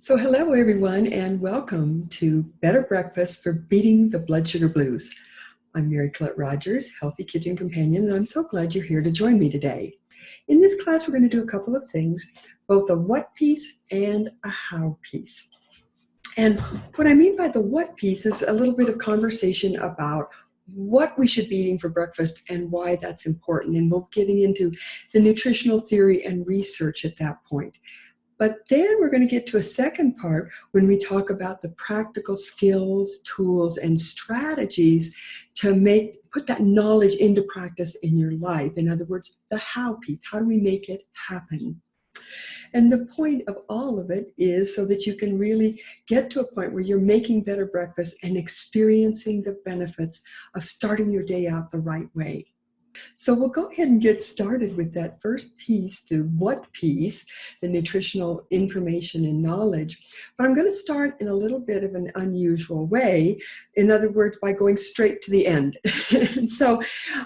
So hello everyone and welcome to Better Breakfast for Beating the Blood Sugar Blues. I'm Mary Colette Rogers, Healthy Kitchen Companion, and I'm so glad you're here to join me today. In this class, we're going to do a couple of things, both a what piece and a how piece. And what I mean by the what piece is a little bit of conversation about what we should be eating for breakfast and why that's important. And we'll be getting into the nutritional theory and research at that point. But then we're going to get to a second part when we talk about the practical skills, tools, and strategies to put that knowledge into practice in your life. In other words, the how piece. How do we make it happen? And the point of all of it is so that you can really get to a point where you're making better breakfast and experiencing the benefits of starting your day out the right way. So we'll go ahead and get started with that first piece, the what piece, the nutritional information and knowledge. But I'm going to start in a little bit of an unusual way. In other words, by going straight to the end. So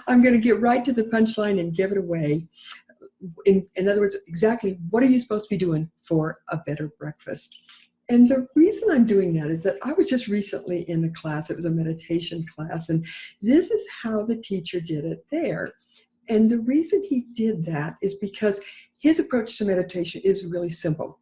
I'm going to get right to the punchline and give it away. In other words, exactly what are you supposed to be doing for a better breakfast? And the reason I'm doing that is that I was just recently in a class. It was a meditation class, and this is how the teacher did it there. And the reason he did that is because his approach to meditation is really simple.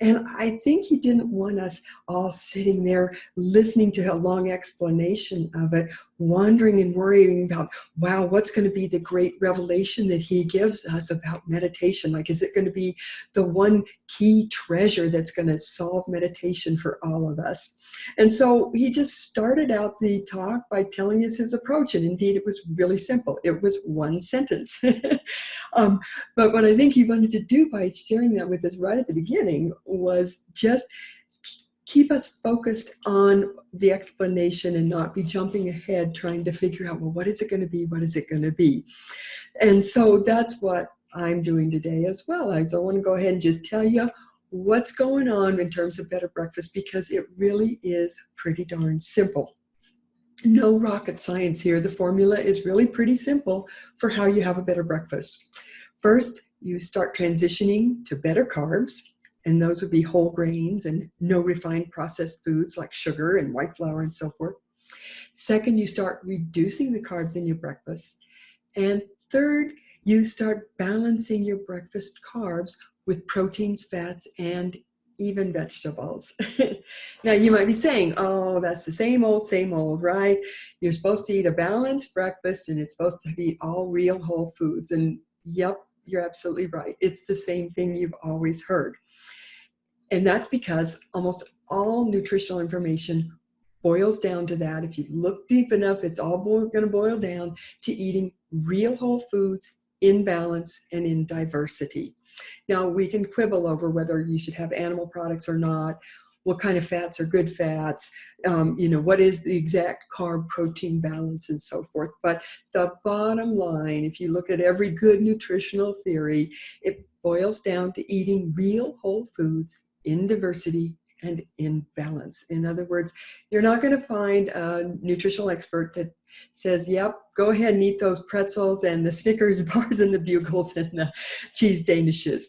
And I think he didn't want us all sitting there listening to a long explanation of it, wondering and worrying about, wow, what's going to be the great revelation that he gives us about meditation? Like, is it going to be the one key treasure that's going to solve meditation for all of us? And so he just started out the talk by telling us his approach. And indeed, it was really simple. It was one sentence. But what I think he wanted to do by sharing that with us right at the beginning was just keep us focused on the explanation and not be jumping ahead trying to figure out, well, what is it going to be? What is it going to be? And so that's what I'm doing today as well. I want to go ahead and just tell you what's going on in terms of better breakfast, because it really is pretty darn simple. No rocket science here. The formula is really pretty simple for how you have a better breakfast. First, you start transitioning to better carbs, and those would be whole grains and no refined processed foods like sugar and white flour and so forth. Second, you start reducing the carbs in your breakfast. And third, you start balancing your breakfast carbs with proteins, fats, and even vegetables. Now you might be saying, oh, that's the same old, right? You're supposed to eat a balanced breakfast and it's supposed to be all real whole foods. And yep, you're absolutely right. It's the same thing you've always heard. And that's because almost all nutritional information boils down to that. If you look deep enough, it's all going to boil down to eating real whole foods in balance and in diversity. Now, we can quibble over whether you should have animal products or not, what kind of fats are good fats, what is the exact carb-protein balance and so forth. But the bottom line, if you look at every good nutritional theory, it boils down to eating real whole foods in diversity and in balance. In other words, you're not going to find a nutritional expert that says, yep, go ahead and eat those pretzels and the Snickers bars and the Bugles and the cheese danishes.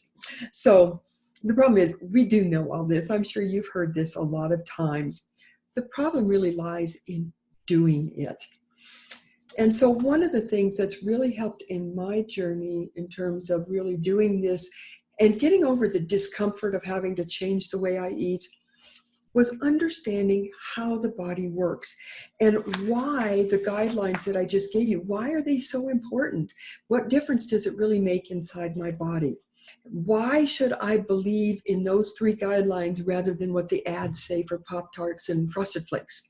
So the problem is we do know all this. I'm sure you've heard this a lot of times. The problem really lies in doing it. And so one of the things that's really helped in my journey in terms of really doing this and getting over the discomfort of having to change the way I eat was understanding how the body works and why the guidelines that I just gave you, why are they so important? What difference does it really make inside my body? Why should I believe in those 3 guidelines rather than what the ads say for Pop-Tarts and Frosted Flakes?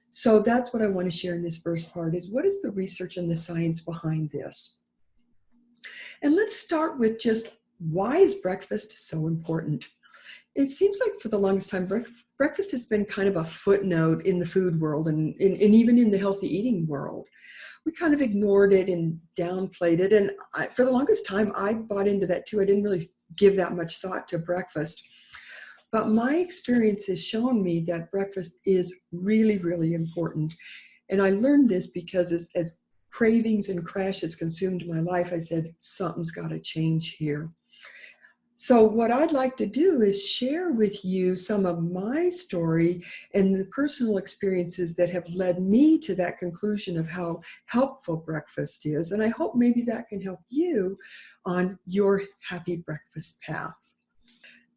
So that's what I want to share in this first part is what is the research and the science behind this? And let's start with just why is breakfast so important? It seems like for the longest time, breakfast has been kind of a footnote in the food world and even in the healthy eating world. We kind of ignored it and downplayed it. And for the longest time, I bought into that too. I didn't really give that much thought to breakfast. But my experience has shown me that breakfast is really, really important. And I learned this because as cravings and crashes consumed my life, I said, something's got to change here. So what I'd like to do is share with you some of my story and the personal experiences that have led me to that conclusion of how helpful breakfast is. And I hope maybe that can help you on your happy breakfast path.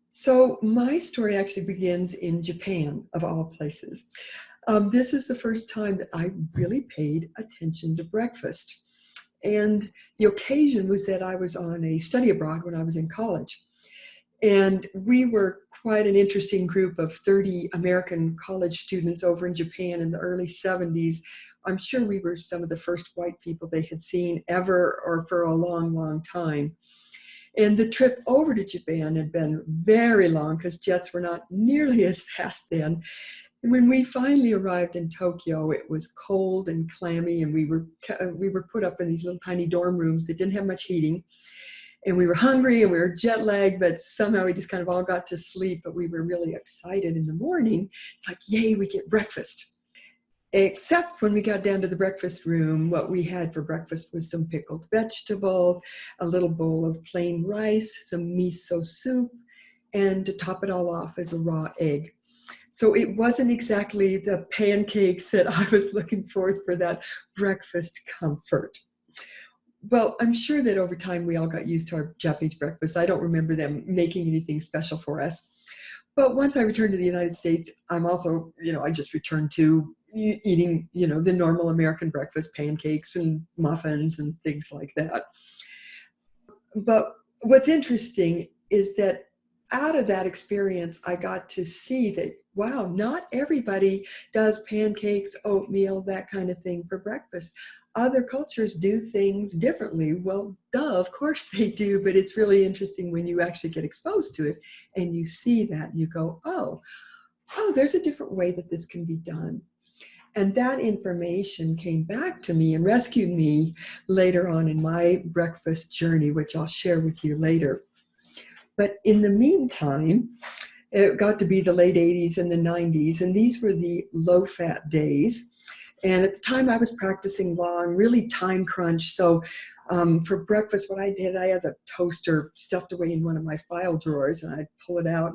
So my story actually begins in Japan, of all places. This is the first time that I really paid attention to breakfast. And the occasion was that I was on a study abroad when I was in college. And we were quite an interesting group of 30 American college students over in Japan in the early 70s. I'm sure we were some of the first white people they had seen ever or for a long, long time. And the trip over to Japan had been very long because jets were not nearly as fast then. And when we finally arrived in Tokyo, it was cold and clammy, and we were put up in these little tiny dorm rooms that didn't have much heating. And we were hungry and we were jet lagged, but somehow we just kind of all got to sleep. But we were really excited in the morning. It's like, yay, we get breakfast. Except when we got down to the breakfast room, what we had for breakfast was some pickled vegetables, a little bowl of plain rice, some miso soup, and to top it all off is a raw egg. So it wasn't exactly the pancakes that I was looking for that breakfast comfort. Well, I'm sure that over time we all got used to our Japanese breakfast. I don't remember them making anything special for us. But once I returned to the United States, I'm also, I just returned to eating, the normal American breakfast, pancakes and muffins and things like that. But what's interesting is that out of that experience, I got to see that, wow, not everybody does pancakes, oatmeal, that kind of thing for breakfast. Other cultures do things differently. Well, duh, of course they do, but it's really interesting when you actually get exposed to it and you see that and you go, oh, there's a different way that this can be done. And that information came back to me and rescued me later on in my breakfast journey, which I'll share with you later. But in the meantime, it got to be the late 80s and the 90s, and these were the low-fat days. And at the time I was practicing law and really time crunched. So for breakfast, what I did, I had a toaster stuffed away in one of my file drawers, and I'd pull it out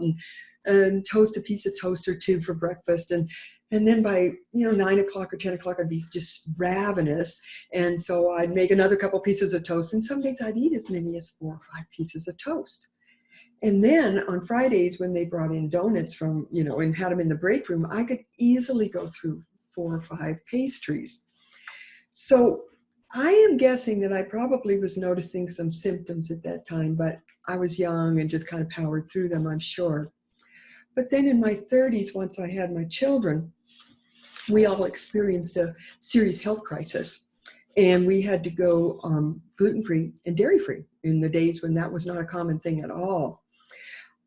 and toast a piece of toast or two for breakfast. And then by 9 o'clock or 10 o'clock, I'd be just ravenous. And so I'd make another couple pieces of toast. And some days I'd eat as many as 4 or 5 pieces of toast. And then on Fridays, when they brought in donuts from, and had them in the break room, I could easily go through 4 or 5 pastries. So I am guessing that I probably was noticing some symptoms at that time, but I was young and just kind of powered through them, I'm sure. But then in my 30s, once I had my children, we all experienced a serious health crisis. And we had to go gluten-free and dairy-free in the days when that was not a common thing at all.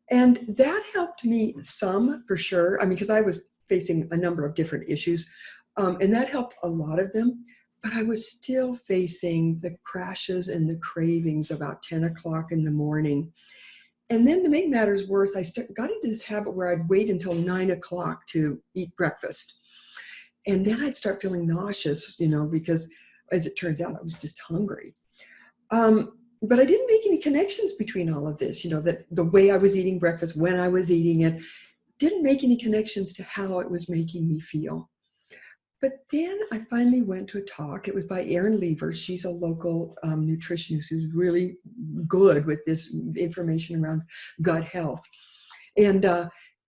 And that helped me some, for sure. Because I was facing a number of different issues, and that helped a lot of them. But I was still facing the crashes and the cravings about 10 o'clock in the morning. And then to make matters worse, I got into this habit where I'd wait until 9 o'clock to eat breakfast. And then I'd start feeling nauseous, because as it turns out, I was just hungry. But I didn't make any connections between all of this, that the way I was eating breakfast, when I was eating it, didn't make any connections to how it was making me feel. But then I finally went to a talk. It was by Erin Lever. She's a local nutritionist who's really good with this information around gut health. And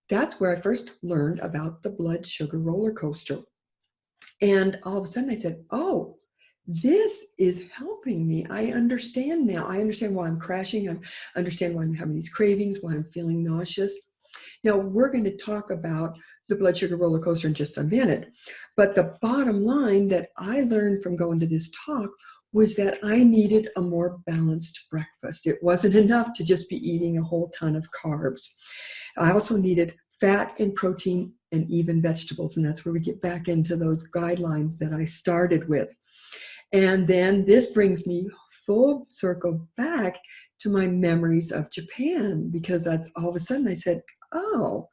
that's where I first learned about the blood sugar roller coaster. And all of a sudden I said, oh, this is helping me. I understand now. I understand why I'm crashing. I understand why I'm having these cravings, why I'm feeling nauseous. Now, we're going to talk about the blood sugar roller coaster in just a minute. But the bottom line that I learned from going to this talk was that I needed a more balanced breakfast. It wasn't enough to just be eating a whole ton of carbs. I also needed fat and protein and even vegetables. And that's where we get back into those guidelines that I started with. And then this brings me full circle back to my memories of Japan, because that's all of a sudden I said, oh,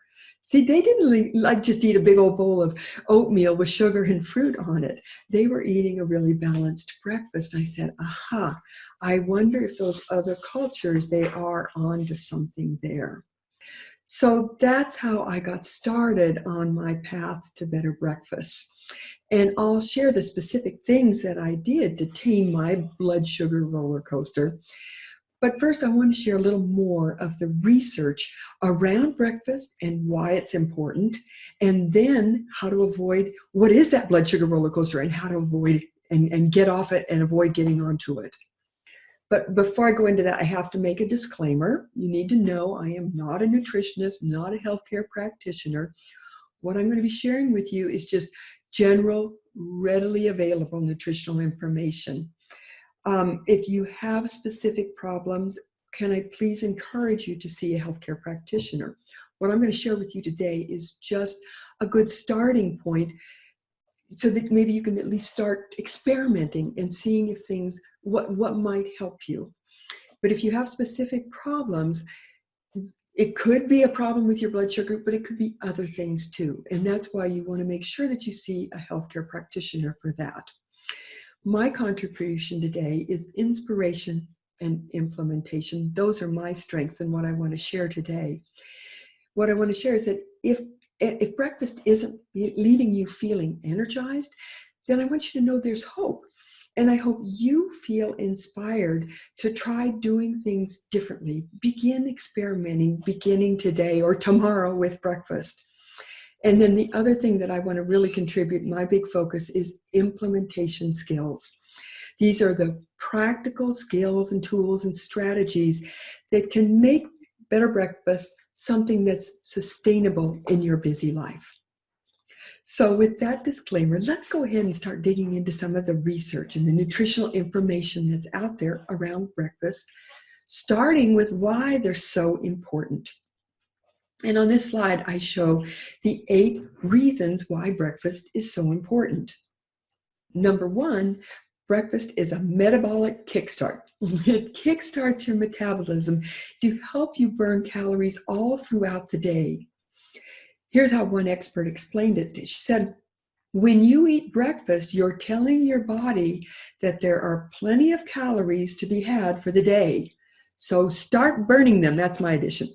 See, they didn't like just eat a big old bowl of oatmeal with sugar and fruit on it. They were eating a really balanced breakfast. I said, aha, I wonder if those other cultures, they are onto something there. So that's how I got started on my path to better breakfast. And I'll share the specific things that I did to tame my blood sugar roller coaster. But first, I want to share a little more of the research around breakfast and why it's important, and then how to avoid what is that blood sugar roller coaster and how to avoid and get off it and avoid getting onto it. But before I go into that, I have to make a disclaimer. You need to know I am not a nutritionist, not a healthcare practitioner. What I'm going to be sharing with you is just general, readily available nutritional information. If you have specific problems, can I please encourage you to see a healthcare practitioner? What I'm going to share with you today is just a good starting point so that maybe you can at least start experimenting and seeing if things, what might help you. But if you have specific problems, it could be a problem with your blood sugar, but it could be other things too. And that's why you want to make sure that you see a healthcare practitioner for that. My contribution today is inspiration and implementation. Those are my strengths and what I want to share today. What I want to share is that if breakfast isn't leaving you feeling energized, then I want you to know there's hope. And I hope you feel inspired to try doing things differently. Begin experimenting beginning today or tomorrow with breakfast. And then the other thing that I want to really contribute, my big focus, is implementation skills. These are the practical skills and tools and strategies that can make better breakfast something that's sustainable in your busy life. So with that disclaimer, let's go ahead and start digging into some of the research and the nutritional information that's out there around breakfast, starting with why they're so important. And on this slide, I show the 8 reasons why breakfast is so important. Number 1, breakfast is a metabolic kickstart. It kickstarts your metabolism to help you burn calories all throughout the day. Here's how one expert explained it. She said, when you eat breakfast, you're telling your body that there are plenty of calories to be had for the day. So start burning them. That's my addition.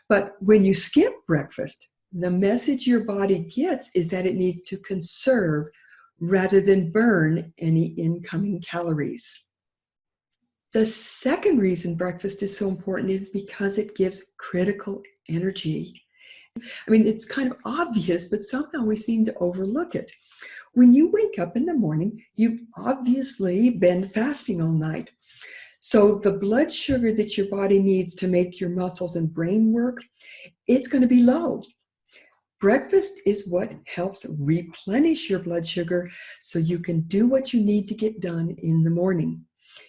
But when you skip breakfast, the message your body gets is that it needs to conserve rather than burn any incoming calories. The second reason breakfast is so important is because it gives critical energy. I mean, it's kind of obvious, but somehow we seem to overlook it. When you wake up in the morning, you've obviously been fasting all night. So the blood sugar that your body needs to make your muscles and brain work, it's going to be low. Breakfast is what helps replenish your blood sugar so you can do what you need to get done in the morning.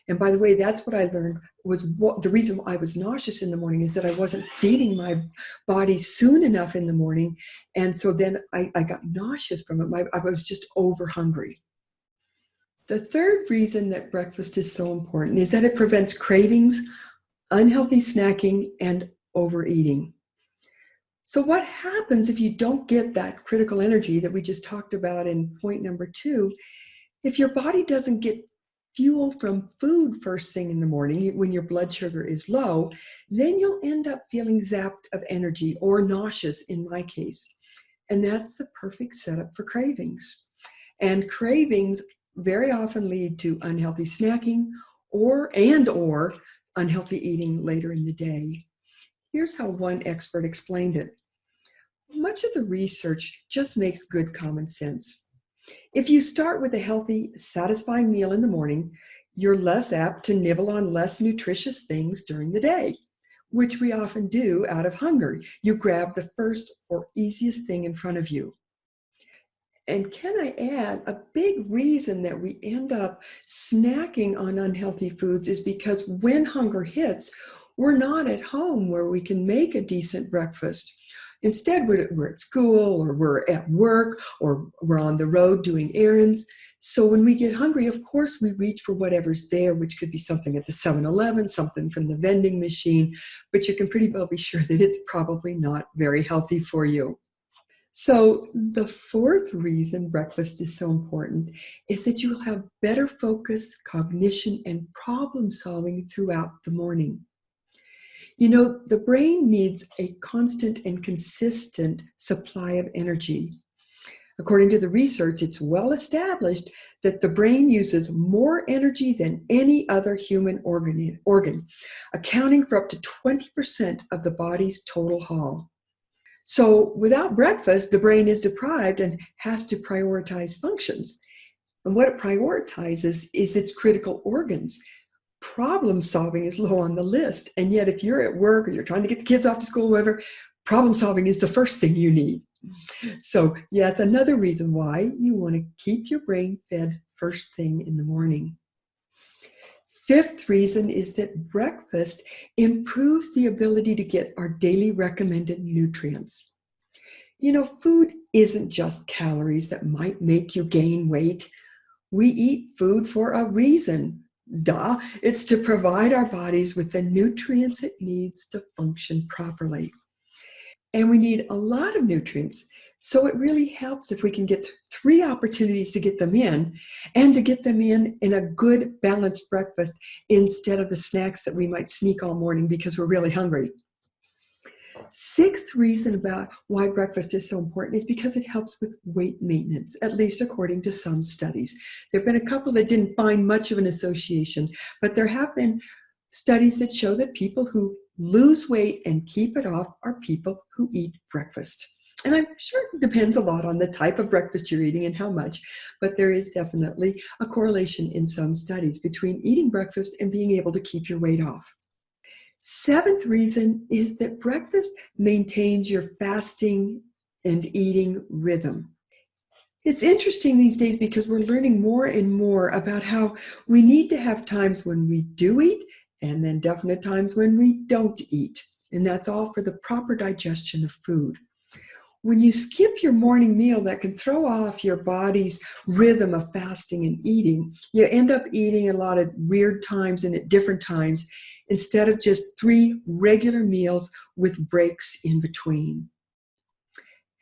And by the way, that's what I learned was the reason I was nauseous in the morning is that I wasn't feeding my body soon enough in the morning. And so then I got nauseous from it. I was just over hungry. The third reason that breakfast is so important is that it prevents cravings, unhealthy snacking, and overeating. So what happens if you don't get that critical energy that we just talked about in point number 2? If your body doesn't get fuel from food first thing in the morning when your blood sugar is low, then you'll end up feeling zapped of energy or nauseous in my case. And that's the perfect setup for cravings. And cravings very often lead to unhealthy snacking or unhealthy eating later in the day. Here's how one expert explained it. Much of the research just makes good common sense. If you start with a healthy, satisfying meal in the morning, you're less apt to nibble on less nutritious things during the day, which we often do out of hunger. You grab the first or easiest thing in front of you. And can I add, a big reason that we end up snacking on unhealthy foods is because when hunger hits, we're not at home where we can make a decent breakfast. Instead, we're at school or we're at work or we're on the road doing errands. So when we get hungry, of course, we reach for whatever's there, which could be something at the 7-Eleven, something from the vending machine, but you can pretty well be sure that it's probably not very healthy for you. So the fourth reason breakfast is so important is that you will have better focus, cognition, and problem solving throughout the morning. You know, the brain needs a constant and consistent supply of energy. According to the research, it's well established that the brain uses more energy than any other human organ, accounting for up to 20% of the body's total haul. So without breakfast, the brain is deprived and has to prioritize functions. And what it prioritizes is its critical organs. Problem solving is low on the list. And yet if you're at work or you're trying to get the kids off to school, whatever, problem solving is the first thing you need. So yeah, it's another reason why you want to keep your brain fed first thing in the morning. Fifth reason is that breakfast improves the ability to get our daily recommended nutrients. You know, food isn't just calories that might make you gain weight. We eat food for a reason. Duh, it's to provide our bodies with the nutrients it needs to function properly. And we need a lot of nutrients. So it really helps if we can get 3 opportunities to get them in and to get them in a good balanced breakfast instead of the snacks that we might sneak all morning because we're really hungry. Sixth reason about why breakfast is so important is because it helps with weight maintenance, at least according to some studies. There have been a couple that didn't find much of an association, but there have been studies that show that people who lose weight and keep it off are people who eat breakfast. And I'm sure it depends a lot on the type of breakfast you're eating and how much, but there is definitely a correlation in some studies between eating breakfast and being able to keep your weight off. Seventh reason is that breakfast maintains your fasting and eating rhythm. It's interesting these days because we're learning more and more about how we need to have times when we do eat and then definite times when we don't eat. And that's all for the proper digestion of food. When you skip your morning meal, that can throw off your body's rhythm of fasting and eating. You end up eating a lot of weird times and at different times instead of just 3 regular meals with breaks in between.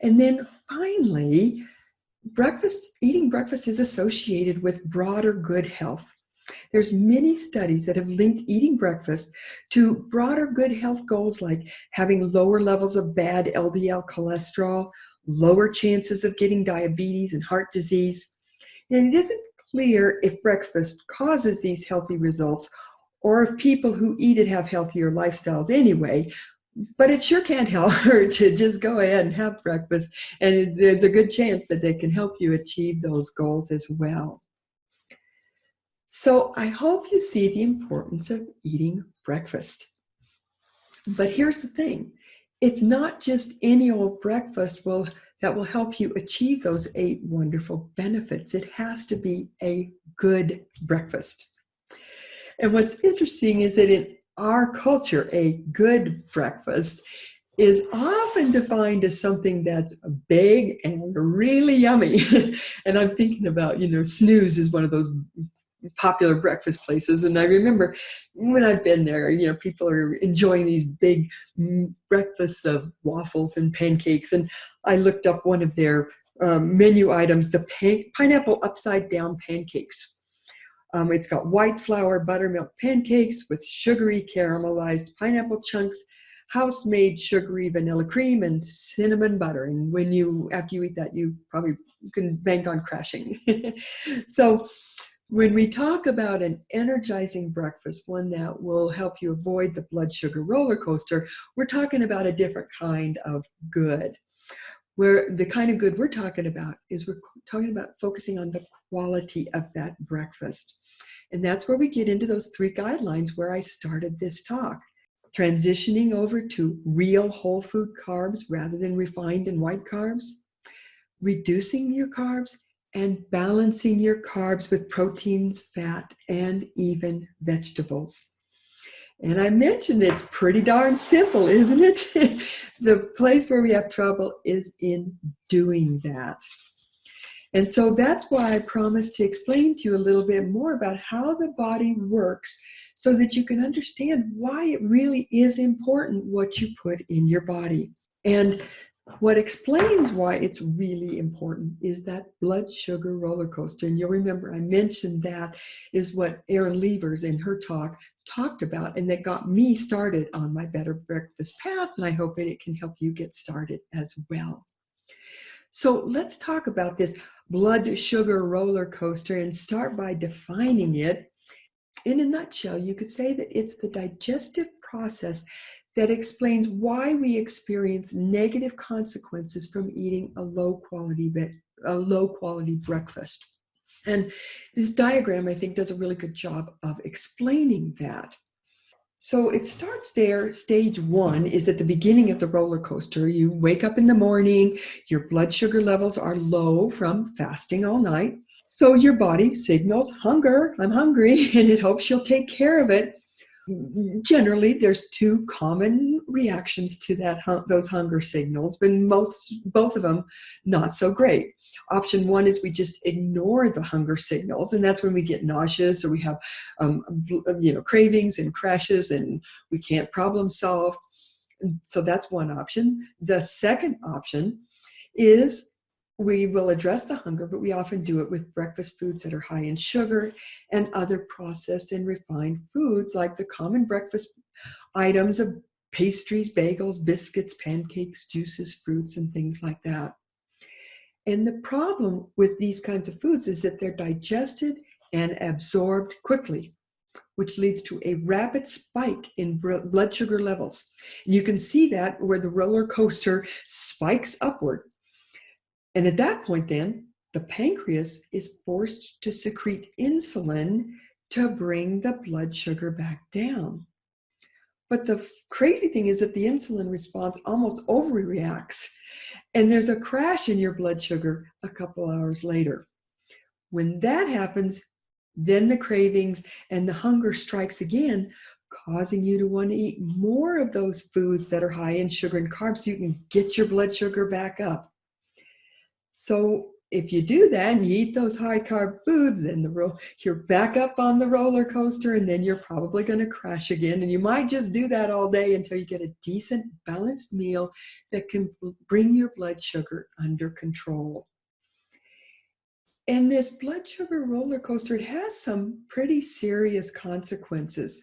And then finally, eating breakfast is associated with broader good health. There's many studies that have linked eating breakfast to broader good health goals like having lower levels of bad LDL cholesterol, lower chances of getting diabetes and heart disease. And it isn't clear if breakfast causes these healthy results or if people who eat it have healthier lifestyles anyway, but it sure can't hurt to just go ahead and have breakfast, and there's a good chance that they can help you achieve those goals as well. So I hope you see the importance of eating breakfast. But here's the thing. It's not just any old breakfast that will help you achieve those 8 wonderful benefits. It has to be a good breakfast. And what's interesting is that in our culture, a good breakfast is often defined as something that's big and really yummy. And I'm thinking about, Snooze is one of those popular breakfast places. And I remember when I've been there, people are enjoying these big breakfasts of waffles and pancakes. And I looked up one of their menu items, the pineapple upside down pancakes. It's got white flour buttermilk pancakes with sugary caramelized pineapple chunks, house-made sugary vanilla cream, and cinnamon butter. And after you eat that, you probably can bank on crashing. So when we talk about an energizing breakfast, one that will help you avoid the blood sugar roller coaster, we're talking about a different kind of good. Where the kind of good we're talking about is we're talking about focusing on the quality of that breakfast. And that's where we get into those 3 guidelines where I started this talk. Transitioning over to real whole food carbs rather than refined and white carbs, reducing your carbs, and balancing your carbs with proteins, fat, and even vegetables. And I mentioned it's pretty darn simple, isn't it? The place where we have trouble is in doing that. And so that's why I promised to explain to you a little bit more about how the body works so that you can understand why it really is important what you put in your body. And What explains why it's really important is that blood sugar roller coaster. And you'll remember I mentioned that is what Erin Levers in her talk talked about, and that got me started on my Better Breakfast path. And I hope it can help you get started as well. So let's talk about this blood sugar roller coaster and start by defining it. In a nutshell, you could say that it's the digestive process that explains why we experience negative consequences from eating a low quality breakfast. And this diagram, I think, does a really good job of explaining that. So it starts there. Stage one is at the beginning of the roller coaster. You wake up in the morning, your blood sugar levels are low from fasting all night. So your body signals hunger, I'm hungry, and it hopes you'll take care of it. Generally, there's two common reactions to those hunger signals, but both of them not so great. Option one is we just ignore the hunger signals, and that's when we get nauseous or we have cravings and crashes and we can't problem solve. So that's one option. The second option is we will address the hunger, but we often do it with breakfast foods that are high in sugar and other processed and refined foods, like the common breakfast items of pastries, bagels, biscuits, pancakes, juices, fruits, and things like that. And the problem with these kinds of foods is that they're digested and absorbed quickly, which leads to a rapid spike in blood sugar levels. And you can see that where the roller coaster spikes upward. And at that point, then, the pancreas is forced to secrete insulin to bring the blood sugar back down. But the crazy thing is that the insulin response almost overreacts, and there's a crash in your blood sugar a couple hours later. When that happens, then the cravings and the hunger strikes again, causing you to want to eat more of those foods that are high in sugar and carbs so you can get your blood sugar back up. So if you do that and you eat those high carb foods, then you're back up on the roller coaster, and then you're probably going to crash again. And you might just do that all day until you get a decent, balanced meal that can bring your blood sugar under control. And this blood sugar roller coaster, it has some pretty serious consequences.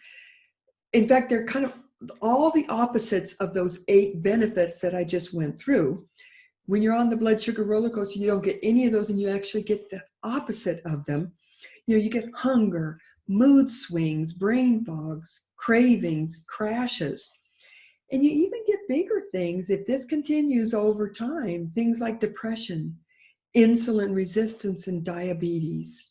In fact, they're kind of all the opposites of those 8 benefits that I just went through. When you're on the blood sugar roller coaster, you don't get any of those, and you actually get the opposite of them. You get hunger, mood swings, brain fogs, cravings, crashes. And you even get bigger things if this continues over time, things like depression, insulin resistance, and diabetes.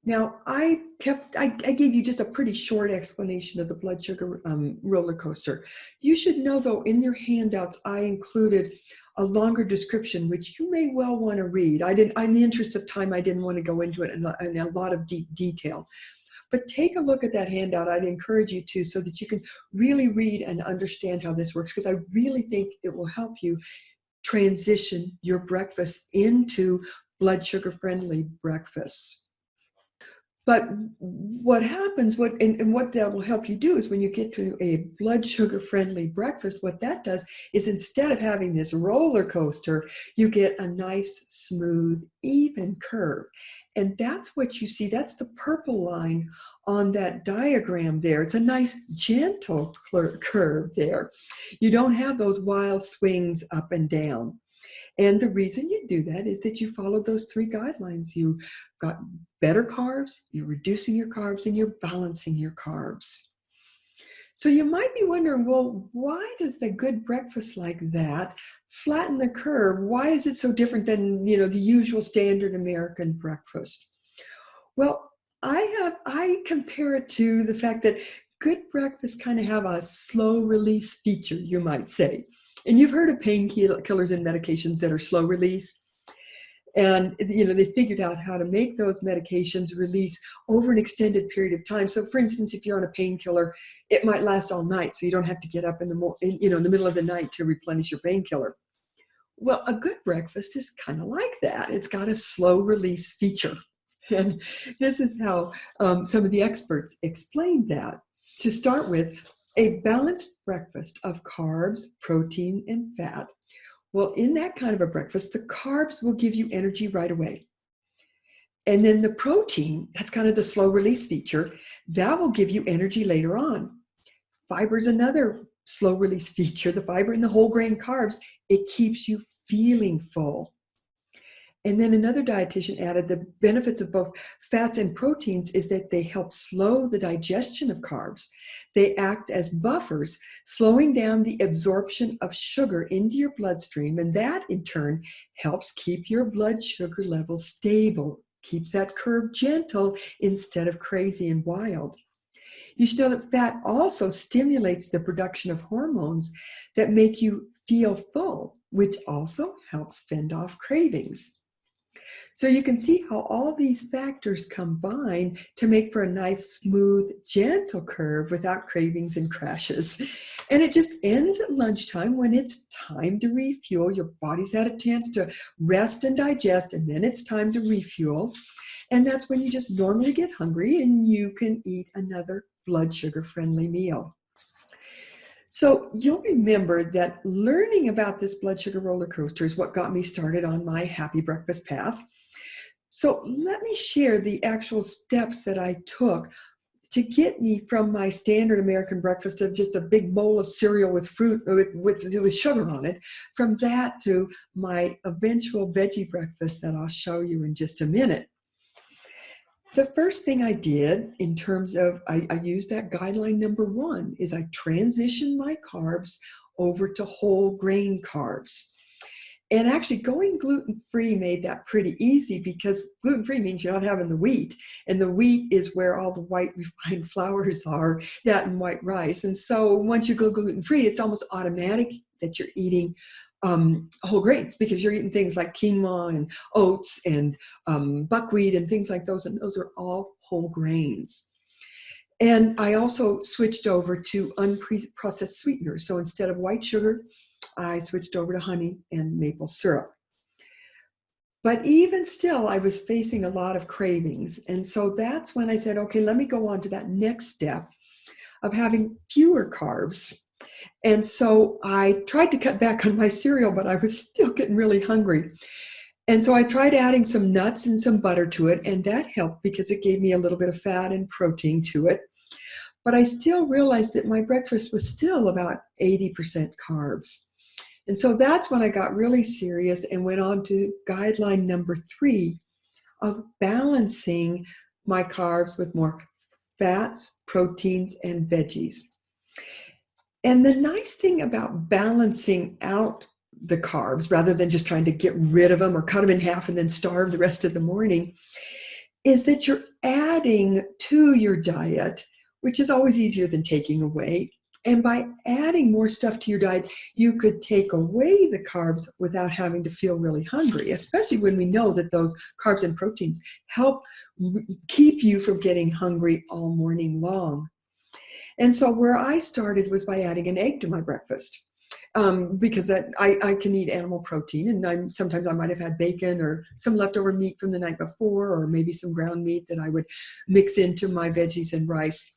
Now, I gave you just a pretty short explanation of the blood sugar roller coaster. You should know, though, in your handouts, I included a longer description, which you may well want to read. In the interest of time, I didn't want to go into it in a lot of deep detail. But take a look at that handout. I'd encourage you to, so that you can really read and understand how this works, because I really think it will help you transition your breakfast into blood sugar friendly breakfasts. But what happens, and what that will help you do is when you get to a blood sugar friendly breakfast, what that does is instead of having this roller coaster, you get a nice, smooth, even curve. And that's what you see. That's the purple line on that diagram there. It's a nice, gentle curve there. You don't have those wild swings up and down. And the reason you do that is that you follow those 3 guidelines. You got better carbs, you're reducing your carbs, and you're balancing your carbs. So you might be wondering, well, why does the good breakfast like that flatten the curve? Why is it so different than, the usual standard American breakfast? Well, I compare it to the fact that good breakfasts kind of have a slow release feature, you might say. And you've heard of painkillers and medications that are slow release. And, they figured out how to make those medications release over an extended period of time. So, for instance, if you're on a painkiller, it might last all night, so you don't have to get up in the middle of the night to replenish your painkiller. Well, a good breakfast is kind of like that. It's got a slow release feature. And this is how some of the experts explained that. To start with, A balanced breakfast of carbs, protein, and fat. Well, in that kind of a breakfast, the carbs will give you energy right away. And then the protein, that's kind of the slow release feature, that will give you energy later on. Fiber is another slow release feature. The fiber in the whole grain carbs, it keeps you feeling full. And then another dietitian added the benefits of both fats and proteins is that they help slow the digestion of carbs. They act as buffers, slowing down the absorption of sugar into your bloodstream, and that in turn helps keep your blood sugar levels stable, keeps that curve gentle instead of crazy and wild. You should know that fat also stimulates the production of hormones that make you feel full, which also helps fend off cravings. So you can see how all these factors combine to make for a nice, smooth, gentle curve without cravings and crashes. And it just ends at lunchtime when it's time to refuel. Your body's had a chance to rest and digest, and then it's time to refuel. And that's when you just normally get hungry and you can eat another blood sugar friendly meal. So you'll remember that learning about this blood sugar roller coaster is what got me started on my happy breakfast path. So let me share the actual steps that I took to get me from my standard American breakfast of just a big bowl of cereal with fruit with sugar on it, from that to my eventual veggie breakfast that I'll show you in just a minute. The first thing I did in terms of, I used that guideline number 1, is I transitioned my carbs over to whole grain carbs. And actually going gluten-free made that pretty easy because gluten-free means you're not having the wheat. And the wheat is where all the white refined flours are, that and white rice. And so once you go gluten-free, it's almost automatic that you're eating whole grains because you're eating things like quinoa and oats and buckwheat and things like those. And those are all whole grains. And I also switched over to unprocessed sweeteners. So instead of white sugar, I switched over to honey and maple syrup. But even still, I was facing a lot of cravings. And so that's when I said, okay, let me go on to that next step of having fewer carbs. And so I tried to cut back on my cereal, but I was still getting really hungry. And so I tried adding some nuts and some butter to it, and that helped because it gave me a little bit of fat and protein to it. But I still realized that my breakfast was still about 80% carbs. And so that's when I got really serious and went on to guideline number 3 of balancing my carbs with more fats, proteins, and veggies. And the nice thing about balancing out the carbs, rather than just trying to get rid of them or cut them in half and then starve the rest of the morning, is that you're adding to your diet, which is always easier than taking away. And by adding more stuff to your diet, you could take away the carbs without having to feel really hungry, especially when we know that those carbs and proteins help keep you from getting hungry all morning long. And so where I started was by adding an egg to my breakfast. Because I can eat animal protein, and sometimes I might have had bacon or some leftover meat from the night before, or maybe some ground meat that I would mix into my veggies and rice.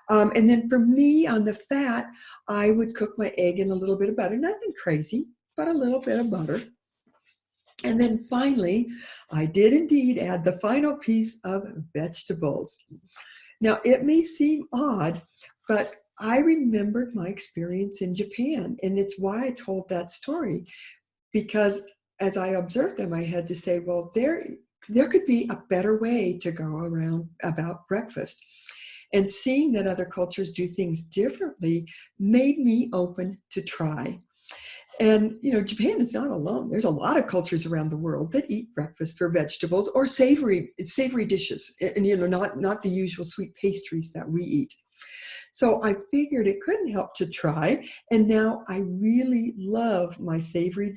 And then for me, on the fat, I would cook my egg in a little bit of butter, nothing crazy, but a little bit of butter. And then finally, I did indeed add the final piece of vegetables. Now, it may seem odd, but I remembered my experience in Japan, and it's why I told that story, because as I observed them, I had to say, well, there could be a better way to go around about breakfast. And seeing that other cultures do things differently made me open to try. And, Japan is not alone. There's a lot of cultures around the world that eat breakfast for vegetables or savory dishes, and, not the usual sweet pastries that we eat. So I figured it couldn't help to try. And now I really love my savory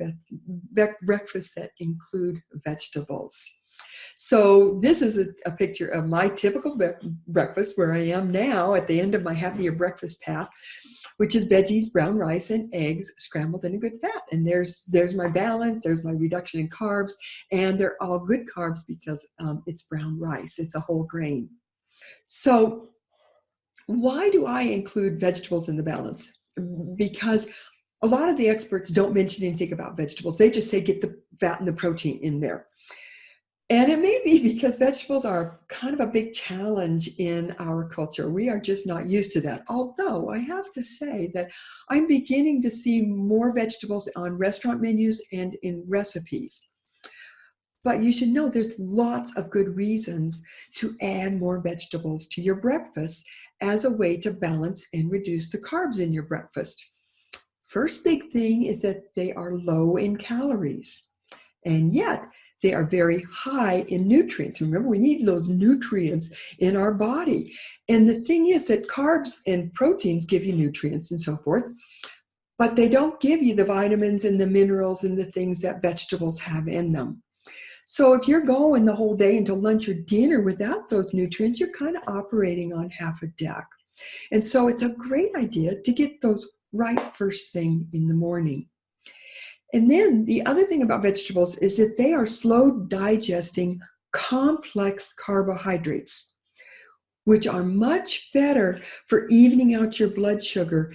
breakfasts that include vegetables. So this is a picture of my typical breakfast where I am now at the end of my happier breakfast path, which is veggies, brown rice, and eggs scrambled in a good fat. And there's my balance, there's my reduction in carbs, and they're all good carbs because it's brown rice. It's a whole grain. So Why do I include vegetables in the balance? Because a lot of the experts don't mention anything about vegetables. They just say get the fat and the protein in there. And it may be because vegetables are kind of a big challenge in our culture. We are just not used to that. Although I have to say that I'm beginning to see more vegetables on restaurant menus and in recipes. But you should know there's lots of good reasons to add more vegetables to your breakfast as a way to balance and reduce the carbs in your breakfast. First big thing is that they are low in calories, and yet they are very high in nutrients. Remember, we need those nutrients in our body. And the thing is that carbs and proteins give you nutrients and so forth, but they don't give you the vitamins and the minerals and the things that vegetables have in them. So if you're going the whole day until lunch or dinner without those nutrients, you're kind of operating on half a deck. And so it's a great idea to get those right first thing in the morning. And then the other thing about vegetables is that they are slow digesting complex carbohydrates, which are much better for evening out your blood sugar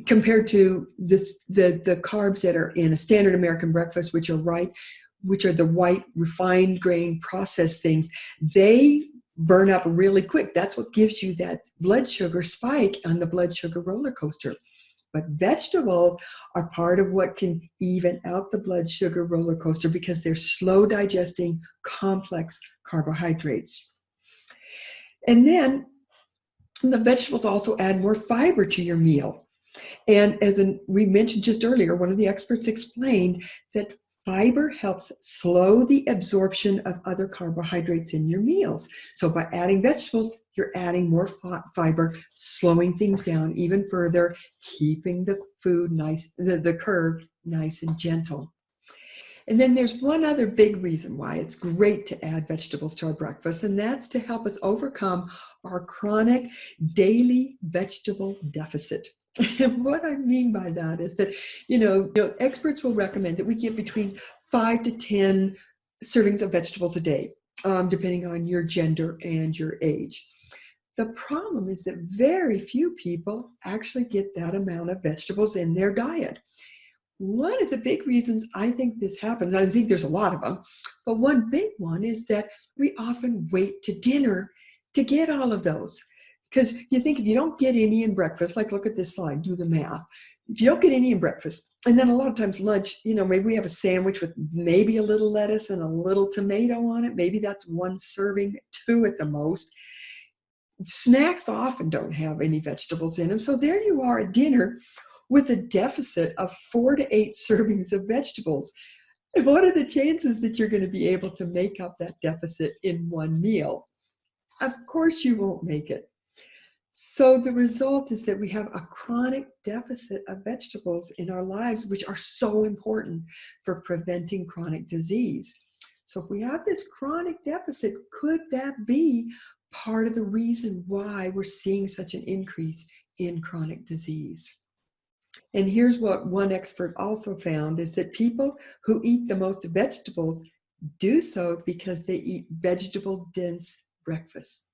compared to the carbs that are in a standard American breakfast, which are the white refined grain processed things. They burn up really quick. That's what gives you that blood sugar spike on the blood sugar roller coaster. But vegetables are part of what can even out the blood sugar roller coaster because they're slow digesting complex carbohydrates. And then the vegetables also add more fiber to your meal. And we mentioned just earlier, one of the experts explained that fiber helps slow the absorption of other carbohydrates in your meals. So by adding vegetables, you're adding more fiber, slowing things down even further, keeping the food nice, the curve nice and gentle. And then there's one other big reason why it's great to add vegetables to our breakfast, and that's to help us overcome our chronic daily vegetable deficit. And what I mean by that is that, experts will recommend that we get between 5 to 10 servings of vegetables a day, depending on your gender and your age. The problem is that very few people actually get that amount of vegetables in their diet. One of the big reasons I think this happens, I think there's a lot of them, but one big one is that we often wait to dinner to get all of those. Because you think if you don't get any in breakfast, like look at this slide, do the math. If you don't get any in breakfast, and then a lot of times lunch, maybe we have a sandwich with maybe a little lettuce and a little tomato on it. Maybe that's one serving, two at the most. Snacks often don't have any vegetables in them. So there you are at dinner with a deficit of 4 to 8 servings of vegetables. What are the chances that you're going to be able to make up that deficit in one meal? Of course you won't make it. So the result is that we have a chronic deficit of vegetables in our lives, which are so important for preventing chronic disease. So if we have this chronic deficit, could that be part of the reason why we're seeing such an increase in chronic disease? And here's what one expert also found is that people who eat the most vegetables do so because they eat vegetable-dense breakfasts.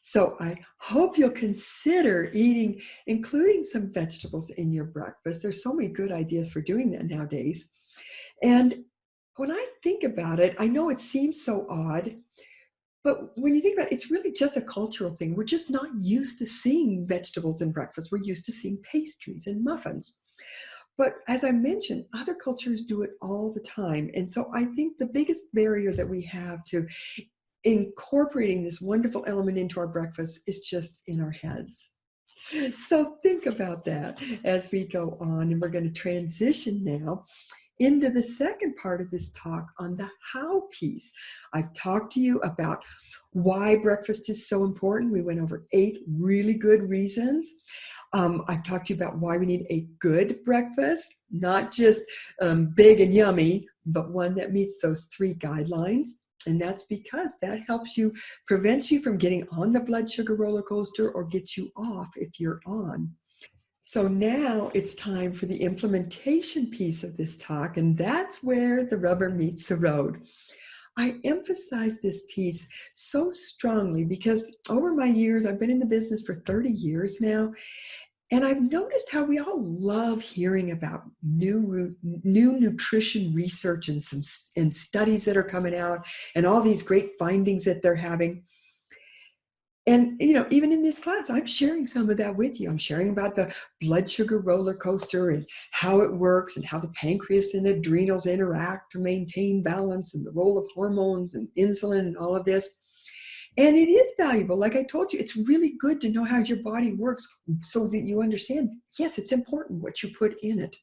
So I hope you'll consider including some vegetables in your breakfast. There's so many good ideas for doing that nowadays. And when I think about it, I know it seems so odd, but when you think about it, it's really just a cultural thing. We're just not used to seeing vegetables in breakfast. We're used to seeing pastries and muffins. But as I mentioned, other cultures do it all the time. And so I think the biggest barrier that we have to incorporating this wonderful element into our breakfast is just in our heads. So think about that as we go on, and we're going to transition now into the second part of this talk on the how piece. I've talked to you about why breakfast is so important. We went over 8 really good reasons. I've talked to you about why we need a good breakfast, not just big and yummy, but one that meets those 3 guidelines. And that's because that prevents you from getting on the blood sugar roller coaster or gets you off if you're on. So now it's time for the implementation piece of this talk, and that's where the rubber meets the road. I emphasize this piece so strongly because over my years, I've been in the business for 30 years now, and I've noticed how we all love hearing about new nutrition research and studies that are coming out and all these great findings that they're having. And, even in this class, I'm sharing some of that with you. I'm sharing about the blood sugar roller coaster and how it works and how the pancreas and adrenals interact to maintain balance and the role of hormones and insulin and all of this. And it is valuable. Like I told you, it's really good to know how your body works so that you understand, yes, it's important what you put in it.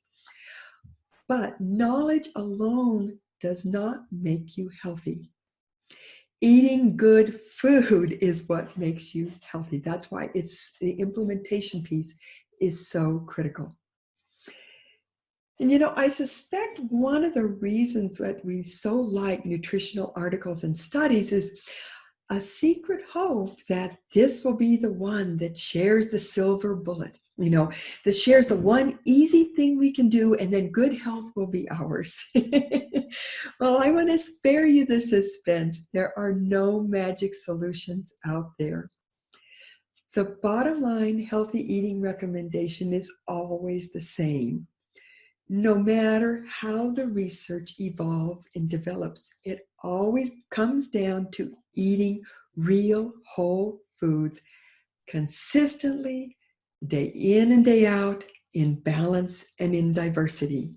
But knowledge alone does not make you healthy. Eating good food is what makes you healthy. That's why the implementation piece is so critical. And I suspect one of the reasons that we so like nutritional articles and studies is a secret hope that this will be the one that shares the silver bullet, that shares the one easy thing we can do, and then good health will be ours. Well, I want to spare you the suspense. There are no magic solutions out there. The bottom line healthy eating recommendation is always the same. No matter how the research evolves and develops, it always comes down to eating real whole foods consistently, day in and day out, in balance and in diversity.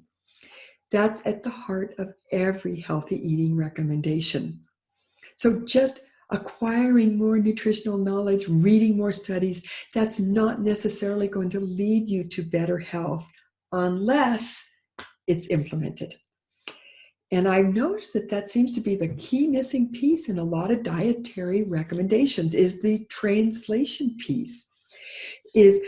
That's at the heart of every healthy eating recommendation. So just acquiring more nutritional knowledge, reading more studies, that's not necessarily going to lead you to better health unless it's implemented. And I've noticed that seems to be the key missing piece in a lot of dietary recommendations is the translation piece. Is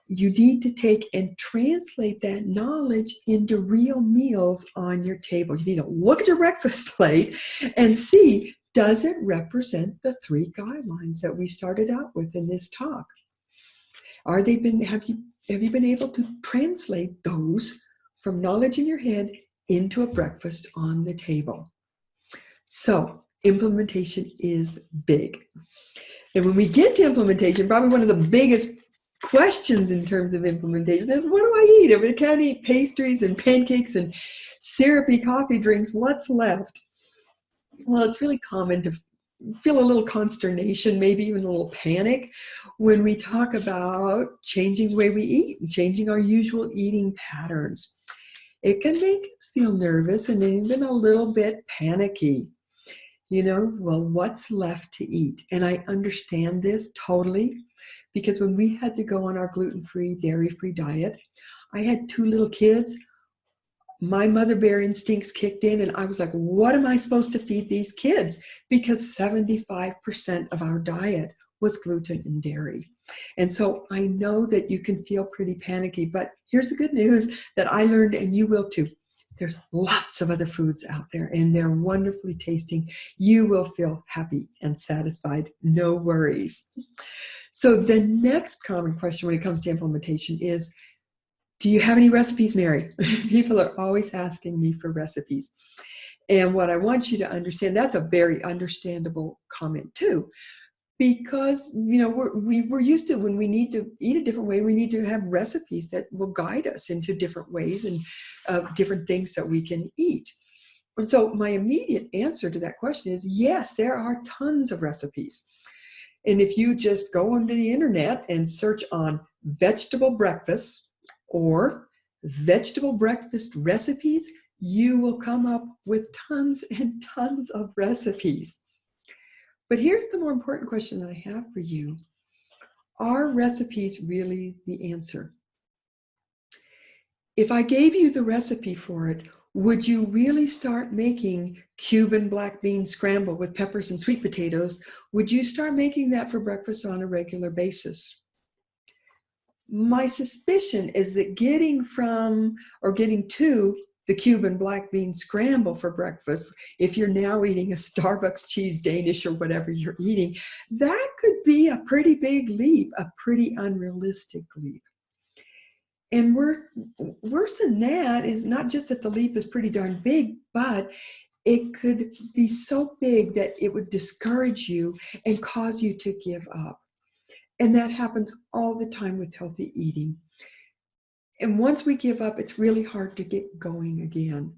you need to take and translate that knowledge into real meals on your table. You need to look at your breakfast plate and see, does it represent the 3 guidelines that we started out with in this talk? Have you been able to translate those from knowledge in your head into a breakfast on the table? So implementation is big. And when we get to implementation, probably one of the biggest questions in terms of implementation is, what do I eat? If I can't eat pastries and pancakes and syrupy coffee drinks, what's left? Well, it's really common to feel a little consternation, maybe even a little panic when we talk about changing the way we eat and changing our usual eating patterns. It can make us feel nervous and even a little bit panicky. Well, what's left to eat? And I understand this totally because when we had to go on our gluten-free, dairy-free diet, I had 2 little kids. My mother bear instincts kicked in and I was like, what am I supposed to feed these kids? Because 75% of our diet was gluten and dairy. And so I know that you can feel pretty panicky, but here's the good news that I learned, and you will too. There's lots of other foods out there and they're wonderfully tasting. You will feel happy and satisfied. No worries. So the next common question when it comes to implementation is, do you have any recipes, Mary? People are always asking me for recipes. And what I want you to understand, that's a very understandable comment too, because we're used to, when we need to eat a different way, we need to have recipes that will guide us into different ways and different things that we can eat. And so my immediate answer to that question is yes, there are tons of recipes. And if you just go onto the internet and search on vegetable breakfast or vegetable breakfast recipes, you will come up with tons and tons of recipes. But here's the more important question that I have for you. Are recipes really the answer? If I gave you the recipe for it, would you really start making Cuban black bean scramble with peppers and sweet potatoes? Would you start making that for breakfast on a regular basis? My suspicion is that getting to the Cuban black bean scramble for breakfast, if you're now eating a Starbucks cheese Danish or whatever you're eating, that could be a pretty big leap, a pretty unrealistic leap. And worse than that is not just that the leap is pretty darn big, but it could be so big that it would discourage you and cause you to give up. And that happens all the time with healthy eating. And once we give up, it's really hard to get going again.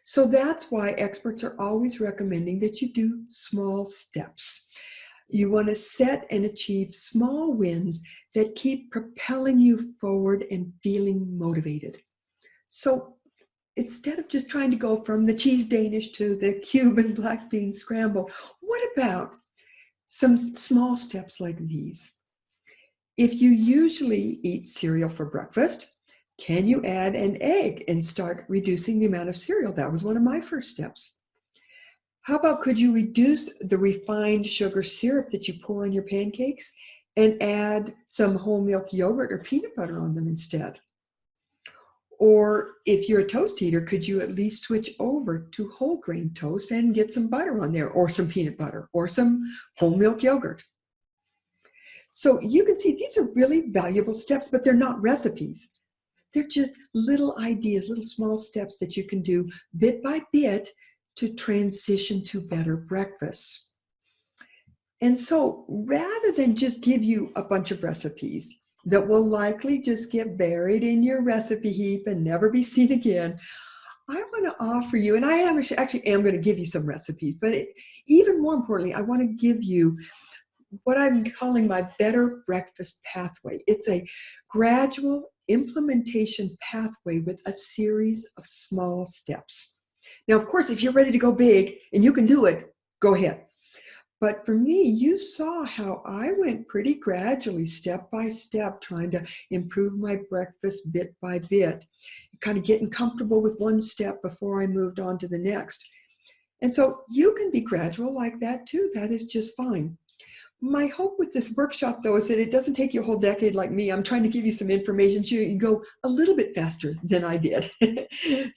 So that's why experts are always recommending that you do small steps. You want to set and achieve small wins that keep propelling you forward and feeling motivated. So instead of just trying to go from the cheese Danish to the Cuban black bean scramble, what about some small steps like these? If you usually eat cereal for breakfast, can you add an egg and start reducing the amount of cereal? That was one of my first steps. How about could you reduce the refined sugar syrup that you pour on your pancakes and add some whole milk yogurt or peanut butter on them instead? Or if you're a toast eater, could you at least switch over to whole grain toast and get some butter on there, or some peanut butter, or some whole milk yogurt? So you can see these are really valuable steps, but they're not recipes. They're just little ideas, little small steps that you can do bit by bit to transition to better breakfasts. And so rather than just give you a bunch of recipes that will likely just get buried in your recipe heap and never be seen again, I want to offer you, and I actually am going to give you some recipes, but even more importantly, I want to give you what I'm calling my better breakfast pathway. It's a gradual implementation pathway with a series of small steps. Now, of course, if you're ready to go big and you can do it, go ahead. But for me, you saw how I went pretty gradually, step by step, trying to improve my breakfast bit by bit, kind of getting comfortable with one step before I moved on to the next. And so you can be gradual like that too. That is just fine. My hope with this workshop, though, is that it doesn't take you a whole decade like me. I'm trying to give you some information so you can go a little bit faster than I did.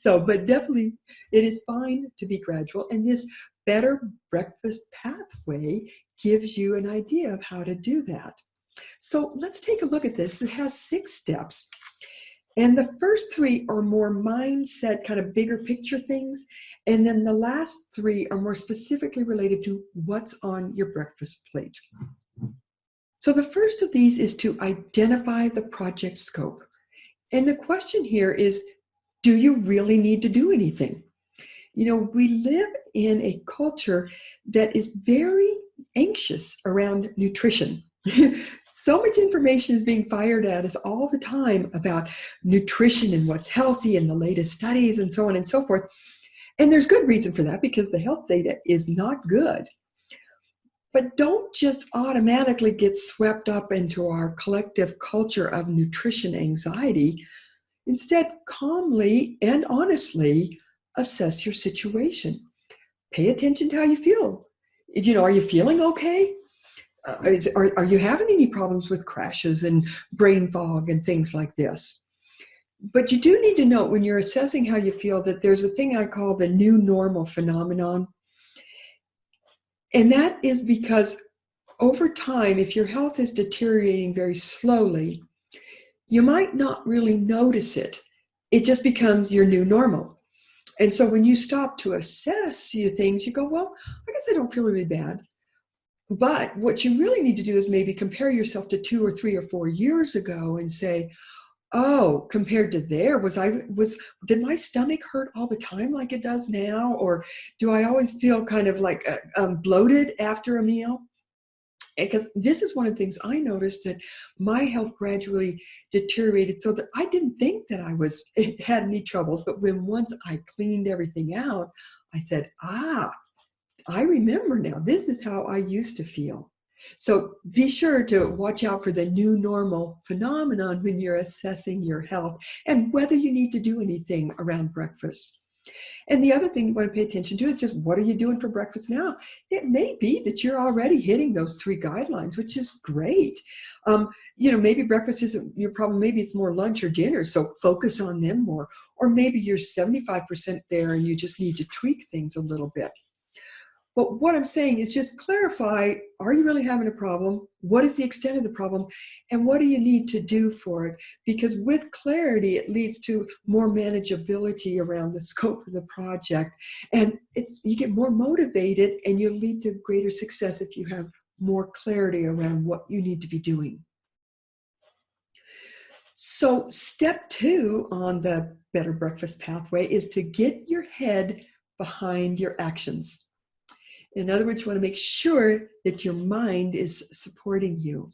But definitely it is fine to be gradual. And this better breakfast pathway gives you an idea of how to do that. So let's take a look at this. It has 6 steps. And the first 3 are more mindset, kind of bigger picture things. And then the last 3 are more specifically related to what's on your breakfast plate. So the first of these is to identify the project scope. And the question here is, do you really need to do anything? You know, we live in a culture that is very anxious around nutrition. So much information is being fired at us all the time about nutrition and what's healthy and the latest studies and so on and so forth. And there's good reason for that, because the health data is not good. But don't just automatically get swept up into our collective culture of nutrition anxiety. Instead, calmly and honestly assess your situation. Pay attention to how you feel. You know, are you feeling okay? Are you having any problems with crashes and brain fog and things like this? But you do need to note when you're assessing how you feel that there's a thing I call the new normal phenomenon. And that is because over time, if your health is deteriorating very slowly, you might not really notice it. It just becomes your new normal. And so when you stop to assess your things, you go, well, I guess I don't feel really bad. But what you really need to do is maybe compare yourself to 2 or 3 or 4 years ago and say, oh, compared to there, did my stomach hurt all the time like it does now? Or do I always feel kind of like bloated after a meal? Because this is one of the things I noticed, that my health gradually deteriorated so that I didn't think that I had any troubles. But once I cleaned everything out, I said, I remember now, this is how I used to feel. So be sure to watch out for the new normal phenomenon when you're assessing your health and whether you need to do anything around breakfast. And the other thing you want to pay attention to is just, what are you doing for breakfast now? It may be that you're already hitting those 3 guidelines, which is great. Maybe breakfast isn't your problem. Maybe it's more lunch or dinner. So focus on them more. Or maybe you're 75% there and you just need to tweak things a little bit. But what I'm saying is just clarify, are you really having a problem? What is the extent of the problem? And what do you need to do for it? Because with clarity, it leads to more manageability around the scope of the project. And you get more motivated, and you lead to greater success if you have more clarity around what you need to be doing. So step 2 on the Better Breakfast pathway is to get your head behind your actions. In other words, you want to make sure that your mind is supporting you.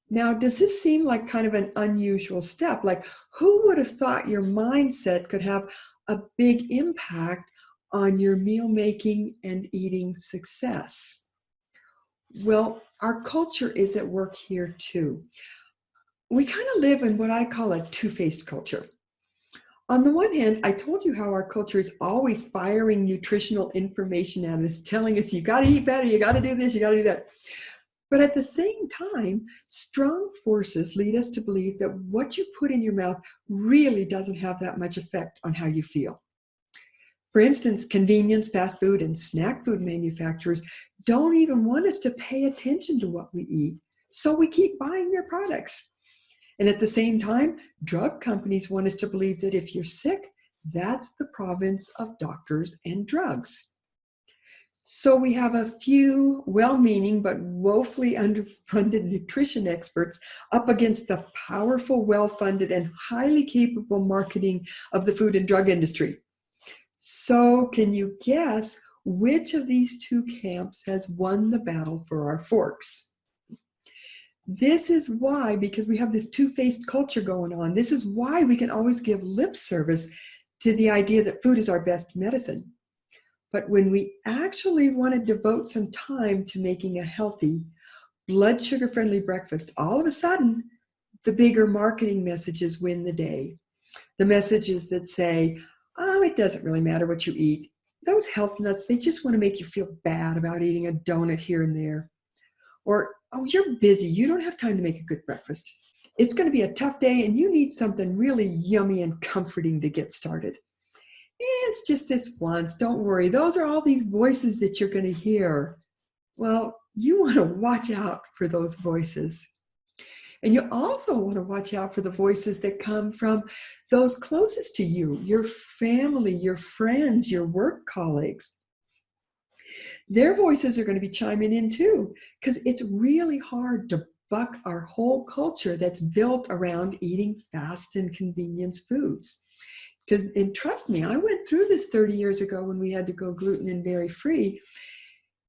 Now, does this seem like kind of an unusual step? Like, who would have thought your mindset could have a big impact on your meal making and eating success? Well, our culture is at work here too. We kind of live in what I call a two-faced culture. On the one hand, I told you how our culture is always firing nutritional information at us, telling us you got to eat better, you got to do this, you got to do that. But at the same time, strong forces lead us to believe that what you put in your mouth really doesn't have that much effect on how you feel. For instance, convenience, fast food, and snack food manufacturers don't even want us to pay attention to what we eat, so we keep buying their products. And at the same time, drug companies want us to believe that if you're sick, that's the province of doctors and drugs. So we have a few well-meaning but woefully underfunded nutrition experts up against the powerful, well-funded, and highly capable marketing of the food and drug industry. So can you guess which of these two camps has won the battle for our forks? This is why, because we have this two-faced culture going on, this is why we can always give lip service to the idea that food is our best medicine. But when we actually want to devote some time to making a healthy, blood sugar-friendly breakfast, all of a sudden, the bigger marketing messages win the day. The messages that say, oh, it doesn't really matter what you eat. Those health nuts, they just want to make you feel bad about eating a donut here and there. Or, oh, you're busy. You don't have time to make a good breakfast. It's going to be a tough day and you need something really yummy and comforting to get started. It's just this once. Don't worry. Those are all these voices that you're going to hear. Well, you want to watch out for those voices. And you also want to watch out for the voices that come from those closest to you, your family, your friends, your work colleagues. Their voices are going to be chiming in too, because it's really hard to buck our whole culture that's built around eating fast and convenience foods. And trust me, I went through this 30 years ago when we had to go gluten and dairy free.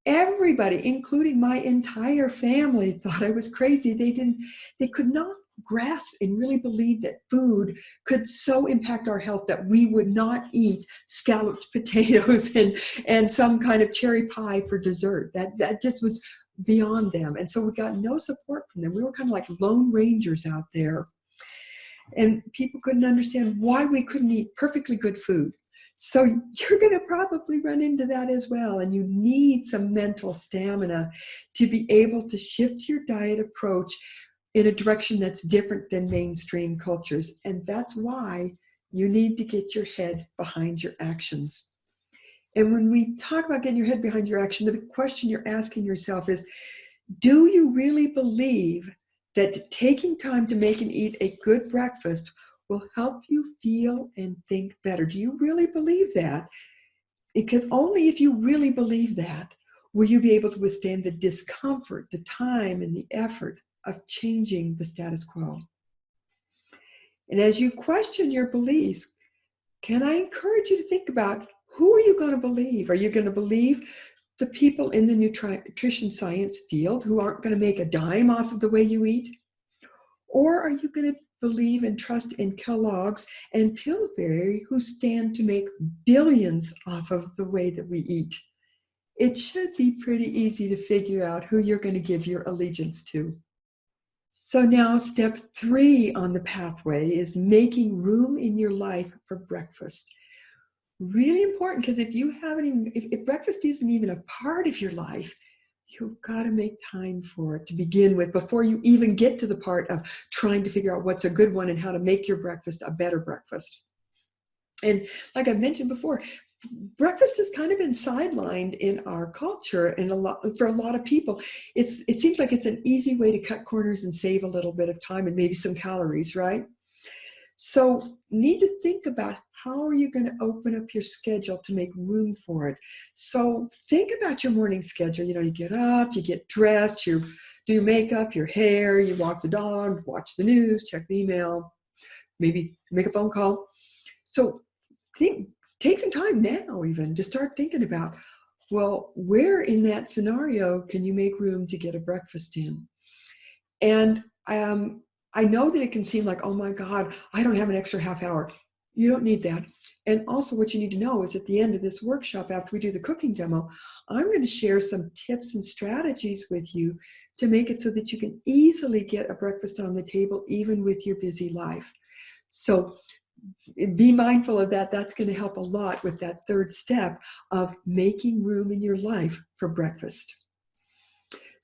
Everybody, including my entire family, thought I was crazy. They could not grasp and really believe that food could so impact our health that we would not eat scalloped potatoes and some kind of cherry pie for dessert. That just was beyond them. And so we got no support from them. We were kind of like lone rangers out there. And people couldn't understand why we couldn't eat perfectly good food. So you're going to probably run into that as well. And you need some mental stamina to be able to shift your diet approach in a direction that's different than mainstream cultures. And that's why you need to get your head behind your actions. And when we talk about getting your head behind your action, the question you're asking yourself is, do you really believe that taking time to make and eat a good breakfast will help you feel and think better? Do you really believe that? Because only if you really believe that will you be able to withstand the discomfort, the time, and the effort of changing the status quo. And as you question your beliefs, can I encourage you to think about, who are you going to believe? Are you going to believe the people in the nutrition science field who aren't going to make a dime off of the way you eat? Or are you going to believe and trust in Kellogg's and Pillsbury, who stand to make billions off of the way that we eat? It should be pretty easy to figure out who you're going to give your allegiance to. So now step 3 on the pathway is making room in your life for breakfast. Really important, because if breakfast isn't even a part of your life, you've got to make time for it to begin with before you even get to the part of trying to figure out what's a good one and how to make your breakfast a better breakfast. And like I mentioned before, breakfast has kind of been sidelined in our culture, and for a lot of people, it seems like it's an easy way to cut corners and save a little bit of time and maybe some calories, right? So need to think about how are you going to open up your schedule to make room for it. So think about your morning schedule. You get up, you get dressed, you do your makeup, your hair, you walk the dog, watch the news, check the email, maybe make a phone call. So take some time now even to start thinking about, well, where in that scenario can you make room to get a breakfast in? And I know that it can seem like, oh my God, I don't have an extra half hour. You don't need that. And also what you need to know is at the end of this workshop, after we do the cooking demo, I'm going to share some tips and strategies with you to make it so that you can easily get a breakfast on the table, even with your busy life. So be mindful of that. That's going to help a lot with that third step of making room in your life for breakfast.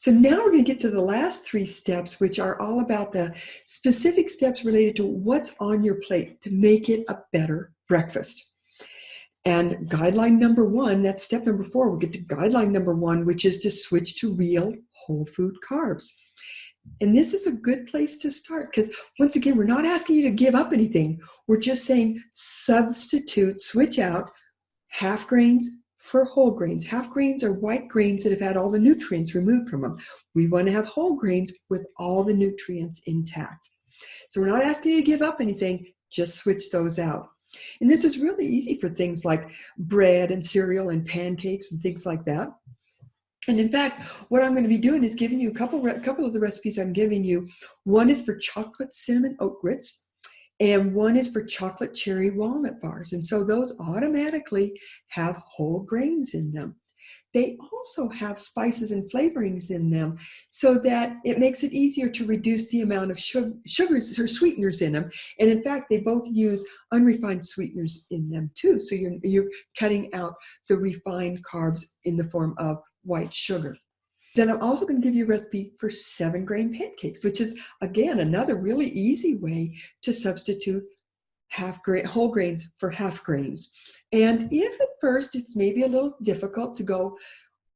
So now we're going to get to the last 3 steps, which are all about the specific steps related to what's on your plate to make it a better breakfast. And guideline number 1, that's step number 4, we'll get to guideline number 1, which is to switch to real whole food carbs. And this is a good place to start because, once again, we're not asking you to give up anything. We're just saying substitute, switch out half grains for whole grains. Half grains are white grains that have had all the nutrients removed from them. We want to have whole grains with all the nutrients intact. So we're not asking you to give up anything, just switch those out. And this is really easy for things like bread and cereal and pancakes and things like that. And in fact, what I'm going to be doing is giving you a couple of the recipes I'm giving you. One is for chocolate cinnamon oat grits, and one is for chocolate cherry walnut bars. And so those automatically have whole grains in them. They also have spices and flavorings in them so that it makes it easier to reduce the amount of sugars or sweeteners in them. And in fact, they both use unrefined sweeteners in them too. So you're cutting out the refined carbs in the form of white sugar. Then I'm also going to give you a recipe for 7-grain pancakes, which is, again, another really easy way to substitute whole grains for half grains. And if at first it's maybe a little difficult to go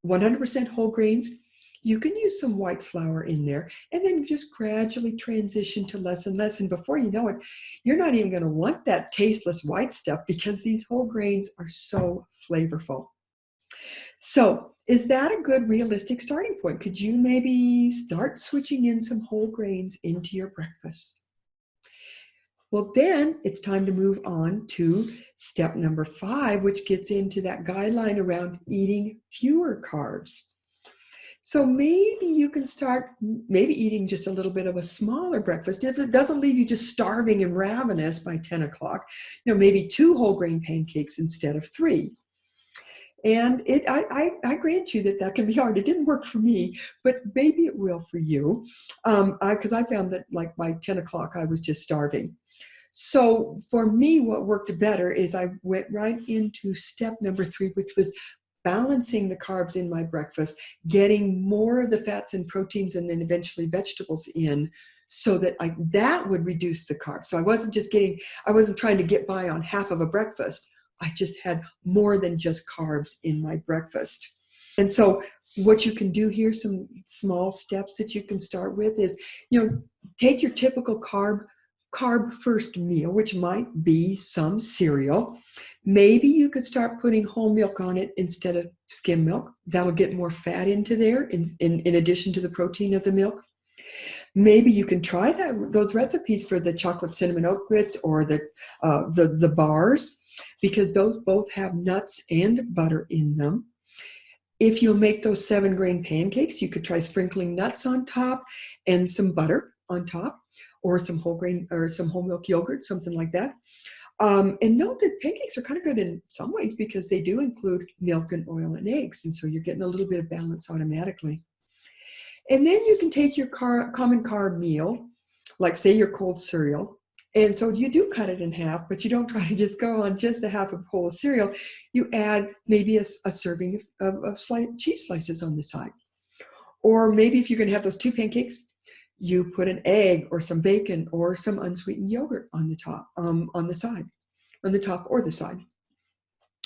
100% whole grains, you can use some white flour in there and then just gradually transition to less and less. And before you know it, you're not even going to want that tasteless white stuff because these whole grains are so flavorful. So is that a good realistic starting point? Could you maybe start switching in some whole grains into your breakfast? Well, then it's time to move on to step number 5, which gets into that guideline around eating fewer carbs. So maybe you can start eating just a little bit of a smaller breakfast. If it doesn't leave you just starving and ravenous by 10 o'clock, maybe 2 whole grain pancakes instead of 3. And I grant you that can be hard. It didn't work for me, but maybe it will for you. Because I found that like by 10 o'clock, I was just starving. So for me, what worked better is I went right into step number 3, which was balancing the carbs in my breakfast, getting more of the fats and proteins and then eventually vegetables in so that that would reduce the carbs. So I wasn't trying to get by on half of a breakfast. I just had more than just carbs in my breakfast. And so what you can do here, some small steps that you can start with is, take your typical carb first meal, which might be some cereal. Maybe you could start putting whole milk on it instead of skim milk. That'll get more fat into there in addition to the protein of the milk. Maybe you can try those recipes for the chocolate cinnamon oat grits or the bars, because those both have nuts and butter in them. If you'll make those 7-grain pancakes, you could try sprinkling nuts on top and some butter on top, or some whole grain or some whole milk yogurt, something like that. And note that pancakes are kind of good in some ways because they do include milk and oil and eggs. And so you're getting a little bit of balance automatically. And then you can take your common carb meal, like say your cold cereal. And so you do cut it in half, but you don't try to just go on just a half of whole cereal. You add maybe a serving of cheese slices on the side. Or maybe if you're going to have those 2 pancakes, you put an egg or some bacon or some unsweetened yogurt on the top, on the top or the side.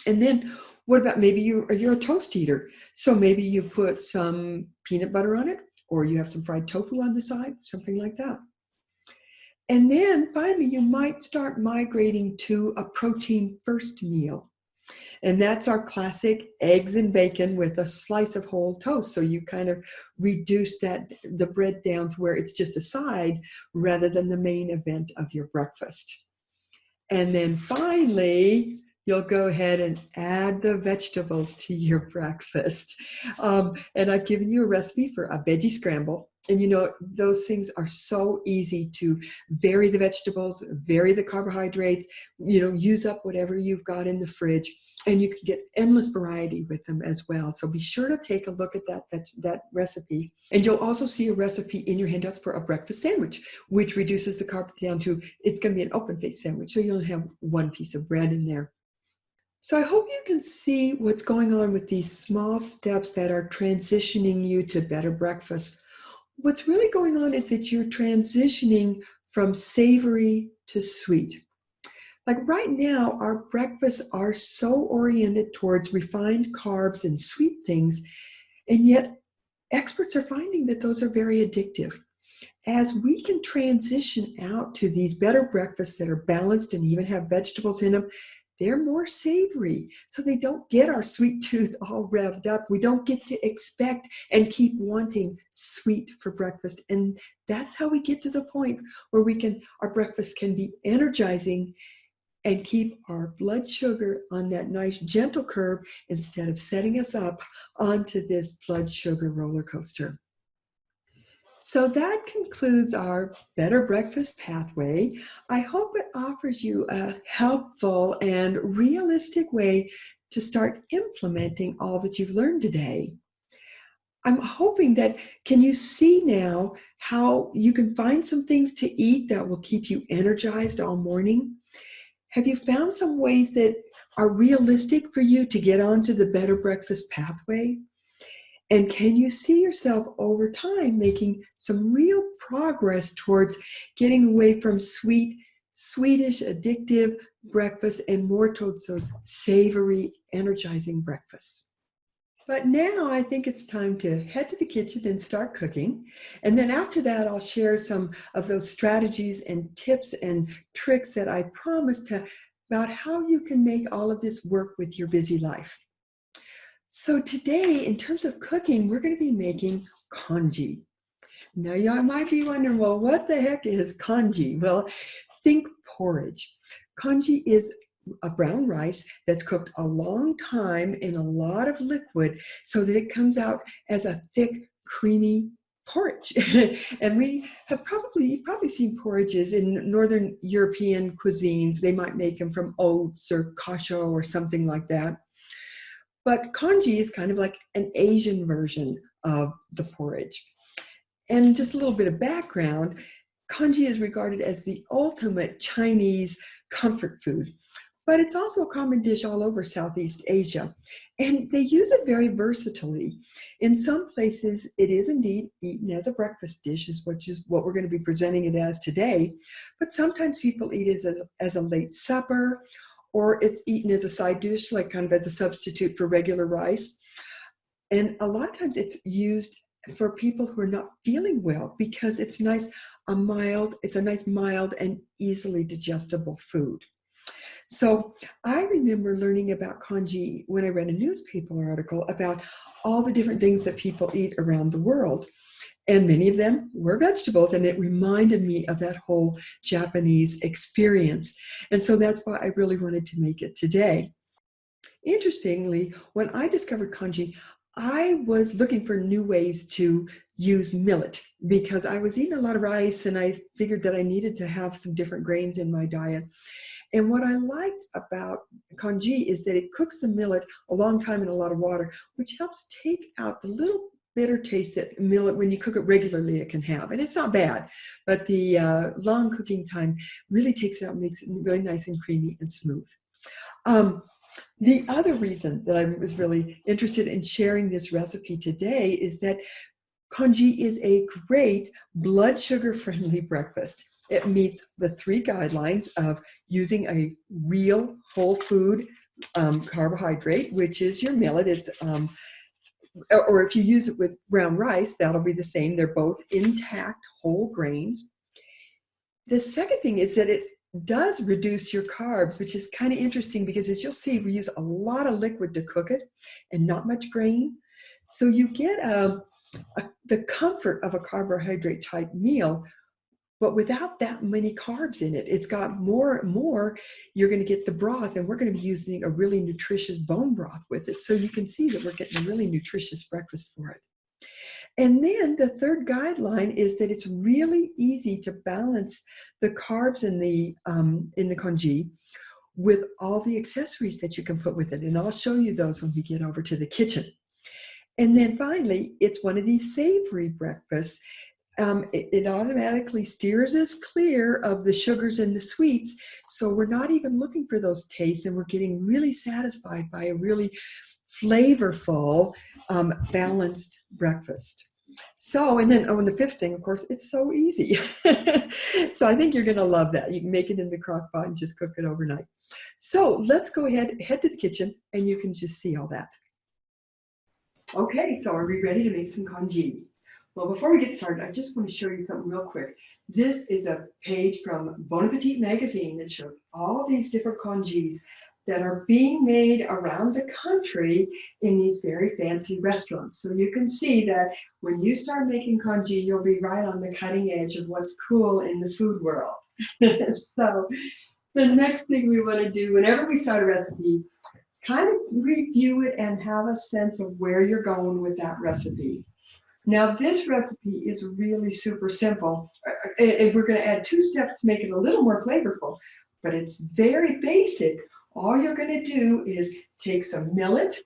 And then what about maybe you're a toast eater? So maybe you put some peanut butter on it, or you have some fried tofu on the side, something like that. And then finally, you might start migrating to a protein first meal. And that's our classic eggs and bacon with a slice of whole toast. So you kind of reduce the bread down to where it's just a side rather than the main event of your breakfast. And then finally, you'll go ahead and add the vegetables to your breakfast. And I've given you a recipe for a veggie scramble. And those things are so easy to vary the vegetables, vary the carbohydrates, use up whatever you've got in the fridge. And you can get endless variety with them as well. So be sure to take a look at that recipe. And you'll also see a recipe in your handouts for a breakfast sandwich, which reduces the carb down to, it's going to be an open-faced sandwich. So you'll have one piece of bread in there. So I hope you can see what's going on with these small steps that are transitioning you to better breakfast. What's really going on is that you're transitioning from savory to sweet. Like right now, our breakfasts are so oriented towards refined carbs and sweet things, and yet experts are finding that those are very addictive. As we can transition out to these better breakfasts that are balanced and even have vegetables in them, they're more savory, so they don't get our sweet tooth all revved up. We don't get to expect and keep wanting sweet for breakfast. And that's how we get to the point where our breakfast can be energizing and keep our blood sugar on that nice gentle curve instead of setting us up onto this blood sugar roller coaster. So that concludes our Better Breakfast Pathway. I hope it offers you a helpful and realistic way to start implementing all that you've learned today. I'm hoping that, can you see now how you can find some things to eat that will keep you energized all morning? Have you found some ways that are realistic for you to get onto the Better Breakfast Pathway? And can you see yourself over time making some real progress towards getting away from swedish, addictive breakfast and more towards those savory, energizing breakfasts? But now I think it's time to head to the kitchen and start cooking. And then after that, I'll share some of those strategies and tips and tricks that I promised about how you can make all of this work with your busy life. So today, in terms of cooking, we're going to be making congee. Now, you might be wondering, well, what the heck is congee? Well, think porridge. Congee is a brown rice that's cooked a long time in a lot of liquid so that it comes out as a thick, creamy porridge. And you've probably seen porridges in Northern European cuisines. They might make them from oats or kasho or something like that. But congee is kind of like an Asian version of the porridge. And just a little bit of background, congee is regarded as the ultimate Chinese comfort food, but it's also a common dish all over Southeast Asia. And they use it very versatilely. In some places, it is indeed eaten as a breakfast dish, which is what we're going to be presenting it as today. But sometimes people eat it as a late supper, or it's eaten as a side dish, like kind of as a substitute for regular rice. And a lot of times it's used for people who are not feeling well because it's a nice mild and easily digestible food. So I remember learning about congee when I read a newspaper article about all the different things that people eat around the world. And many of them were vegetables, and it reminded me of that whole Japanese experience. And so that's why I really wanted to make it today. Interestingly, when I discovered congee, I was looking for new ways to use millet because I was eating a lot of rice and I figured that I needed to have some different grains in my diet. And what I liked about congee is that it cooks the millet a long time in a lot of water, which helps take out the little bitter taste that millet, when you cook it regularly, it can have. And it's not bad, but the long cooking time really takes it out and makes it really nice and creamy and smooth. The other reason that I was really interested in sharing this recipe today is that congee is a great blood sugar friendly breakfast. It meets the 3 guidelines of using a real whole food carbohydrate, which is your millet. It's or if you use it with brown rice, that'll be the same. They're both intact whole grains. The second thing is that it does reduce your carbs, which is kind of interesting because as you'll see, we use a lot of liquid to cook it and not much grain. So you get the comfort of a carbohydrate type meal, but without that many carbs in it. It's got more. You're going to get the broth, and we're going to be using a really nutritious bone broth with it. So you can see that we're getting a really nutritious breakfast for it. And then the third guideline is that it's really easy to balance the carbs in the congee with all the accessories that you can put with it. And I'll show you those when we get over to the kitchen. And then finally, it's one of these savory breakfasts. It automatically steers us clear of the sugars and the sweets. So we're not even looking for those tastes, and we're getting really satisfied by a really flavorful, balanced breakfast. So, and then, and the fifth thing, of course, it's so easy. So I think you're going to love that. You can make it in the crock pot and just cook it overnight. So let's go ahead, head to the kitchen, and you can just see all that. Okay, so are we ready to make some congee? Well, before we get started, I just want to show you something real quick. This is a page from Bon Appetit magazine that shows all these different congees that are being made around the country in these very fancy restaurants. So you can see that when you start making congee, you'll be right on the cutting edge of what's cool in the food world. So the next thing we want to do whenever we start a recipe, kind of review it and have a sense of where you're going with that recipe. Now, this recipe is really super simple. We're going to add 2 steps to make it a little more flavorful, but it's very basic. All you're going to do is take some millet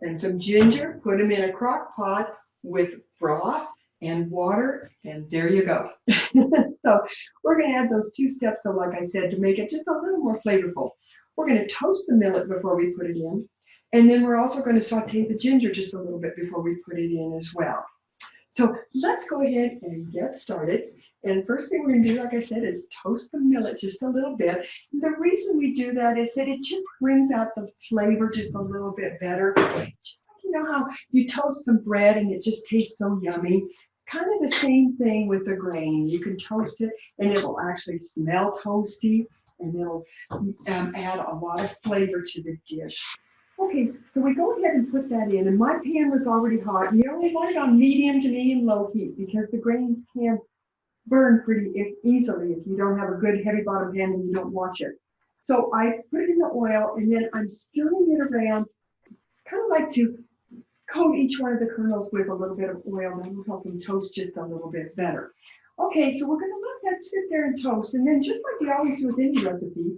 and some ginger, put them in a crock pot with broth and water, and there you go. So we're going to add those 2 steps, so like I said, to make it just a little more flavorful. We're going to toast the millet before we put it in, and then we're also going to saute the ginger just a little bit before we put it in as well. So let's go ahead and get started. And first thing we're going to do, like I said, is toast the millet just a little bit. And the reason we do that is that it just brings out the flavor just a little bit better. Just like you know how you toast some bread and it just tastes so yummy. Kind of the same thing with the grain. You can toast it and it will actually smell toasty, and it'll add a lot of flavor to the dish. Okay, so we go ahead and put that in, and my pan was already hot. You only want it on medium to medium low heat because the grains can burn pretty easily if you don't have a good heavy bottom pan and you don't wash it. So I put it in the oil, and then I'm stirring it around, kind of like to coat each one of the kernels with a little bit of oil, and will help them toast just a little bit better. Okay, so we're going to let that sit there and toast, and then just like we always do with any recipe,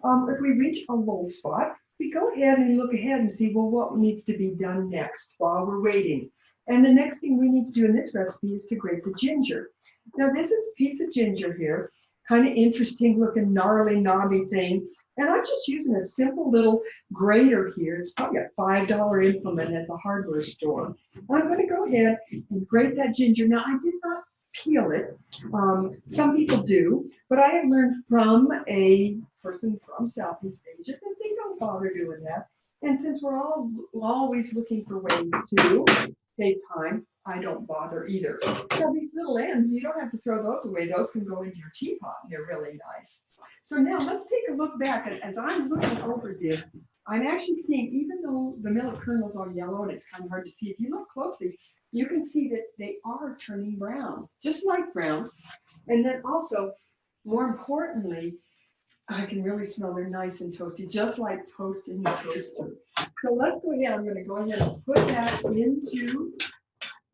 if we reach a lull spot, we go ahead and look ahead and see, well, what needs to be done next while we're waiting. And the next thing we need to do in this recipe is to grate the ginger. Now, this is a piece of ginger here, kind of interesting looking, gnarly, knobby thing. And I'm just using a simple little grater here. It's probably a $5 implement at the hardware store. I'm going to go ahead and grate that ginger. Now, I did not peel it. Some people do, but I have learned from a person from Southeast Asia that they don't bother doing that. And since we're all always looking for ways to save time, I don't bother either. So these little ends, you don't have to throw those away. Those can go into your teapot, and they're really nice. So now let's take a look back. And as I'm looking over this, I'm actually seeing, even though the millet kernels are yellow and it's kind of hard to see, if you look closely, you can see that they are turning brown, just like brown. And then also, more importantly, I can really smell they're nice and toasty, just like toast in the toaster. So let's go ahead. I'm going to go ahead and put that into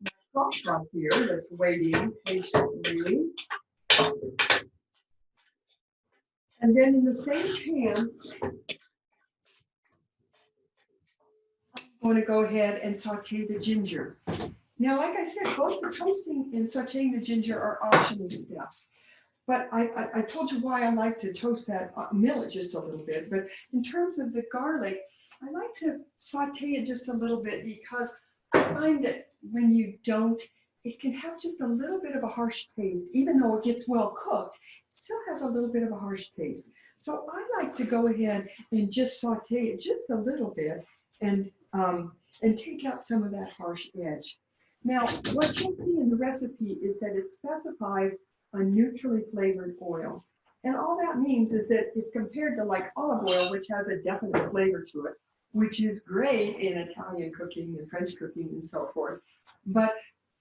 my crock pot here that's waiting patiently. And then in the same pan, I'm going to go ahead and saute the ginger. Now, like I said, both the toasting and sauteing the ginger are optional steps. But I told you why I like to toast that millet just a little bit. But in terms of the garlic, I like to saute it just a little bit because I find that when you don't, it can have just a little bit of a harsh taste. Even though it gets well cooked, still has a little bit of a harsh taste. So I like to go ahead and just saute it just a little bit and take out some of that harsh edge. Now, what you'll see in the recipe is that it specifies a neutrally flavored oil. And all that means is that it's compared to like olive oil, which has a definite flavor to it, which is great in Italian cooking and French cooking and so forth. But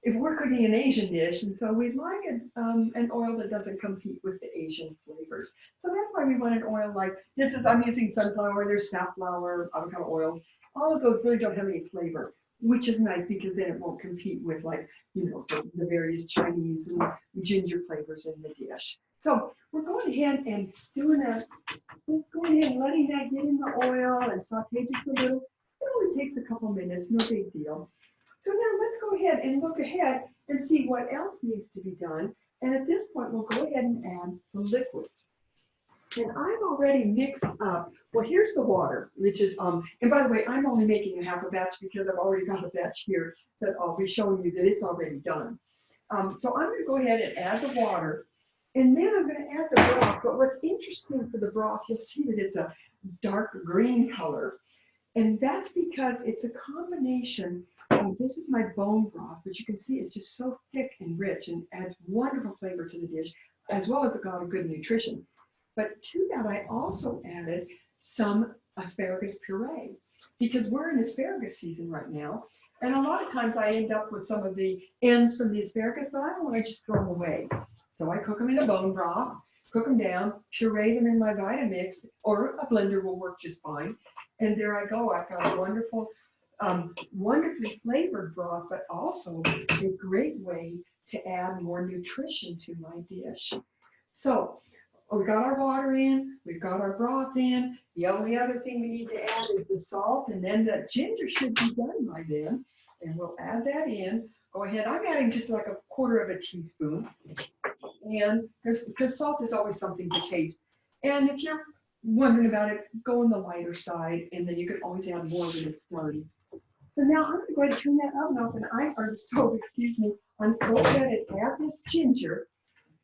if we're cooking an Asian dish, and so we'd like an oil that doesn't compete with the Asian flavors. So that's why we want an oil like this is, I'm using sunflower, there's safflower, avocado oil. All of those really don't have any flavor, which is nice because then it won't compete with like, you know, the various Chinese and ginger flavors in the dish. So we're going ahead and doing just going ahead and letting that get in the oil and saute just a little. It only takes a couple minutes, no big deal. So now let's go ahead and look ahead and see what else needs to be done. And at this point, we'll go ahead and add the liquids. And I've already mixed up, well, here's the water, which is, and by the way, I'm only making a half a batch because I've already got a batch here that I'll be showing you that it's already done. So I'm going to go ahead and add the water, and then I'm going to add the broth. But what's interesting for the broth, you'll see that it's a dark green color. And that's because it's a combination of, this is my bone broth, but you can see it's just so thick and rich and adds wonderful flavor to the dish, as well as a lot of good nutrition. But to that, I also added some asparagus puree because we're in asparagus season right now. And a lot of times I end up with some of the ends from the asparagus, but I don't want to just throw them away. So I cook them in a bone broth, cook them down, puree them in my Vitamix, or a blender will work just fine. And there I go. I've got a wonderful, wonderfully flavored broth, but also a great way to add more nutrition to my dish. So we got our water in, we've got our broth in. The only other thing we need to add is the salt, and then the ginger should be done by then. And we'll add that in. Go ahead. I'm adding just like a quarter of a teaspoon. And because salt is always something to taste. And if you're wondering about it, go on the lighter side, and then you can always add more when it's done. So now I'm going to go ahead and turn that oven off, or the stove, excuse me. I'm going to go ahead and add this ginger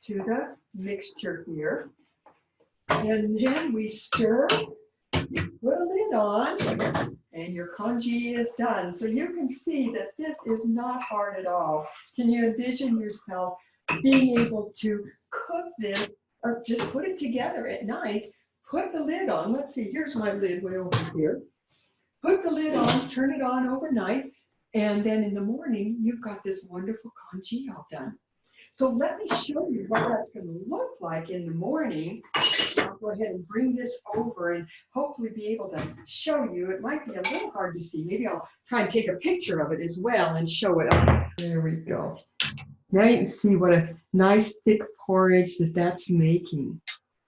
to the mixture here. And then we stir, you put a lid on, and your congee is done. So you can see that this is not hard at all. Can you envision yourself being able to cook this, or just put it together at night, put the lid on. Let's see, here's my lid way over here. Put the lid on, turn it on overnight, and then in the morning, you've got this wonderful congee all done. So let me show you what that's going to look like in the morning. I'll go ahead and bring this over and hopefully be able to show you. It might be a little hard to see. Maybe I'll try and take a picture of it as well and show it up. There we go. Now you can see what a nice thick porridge that's making.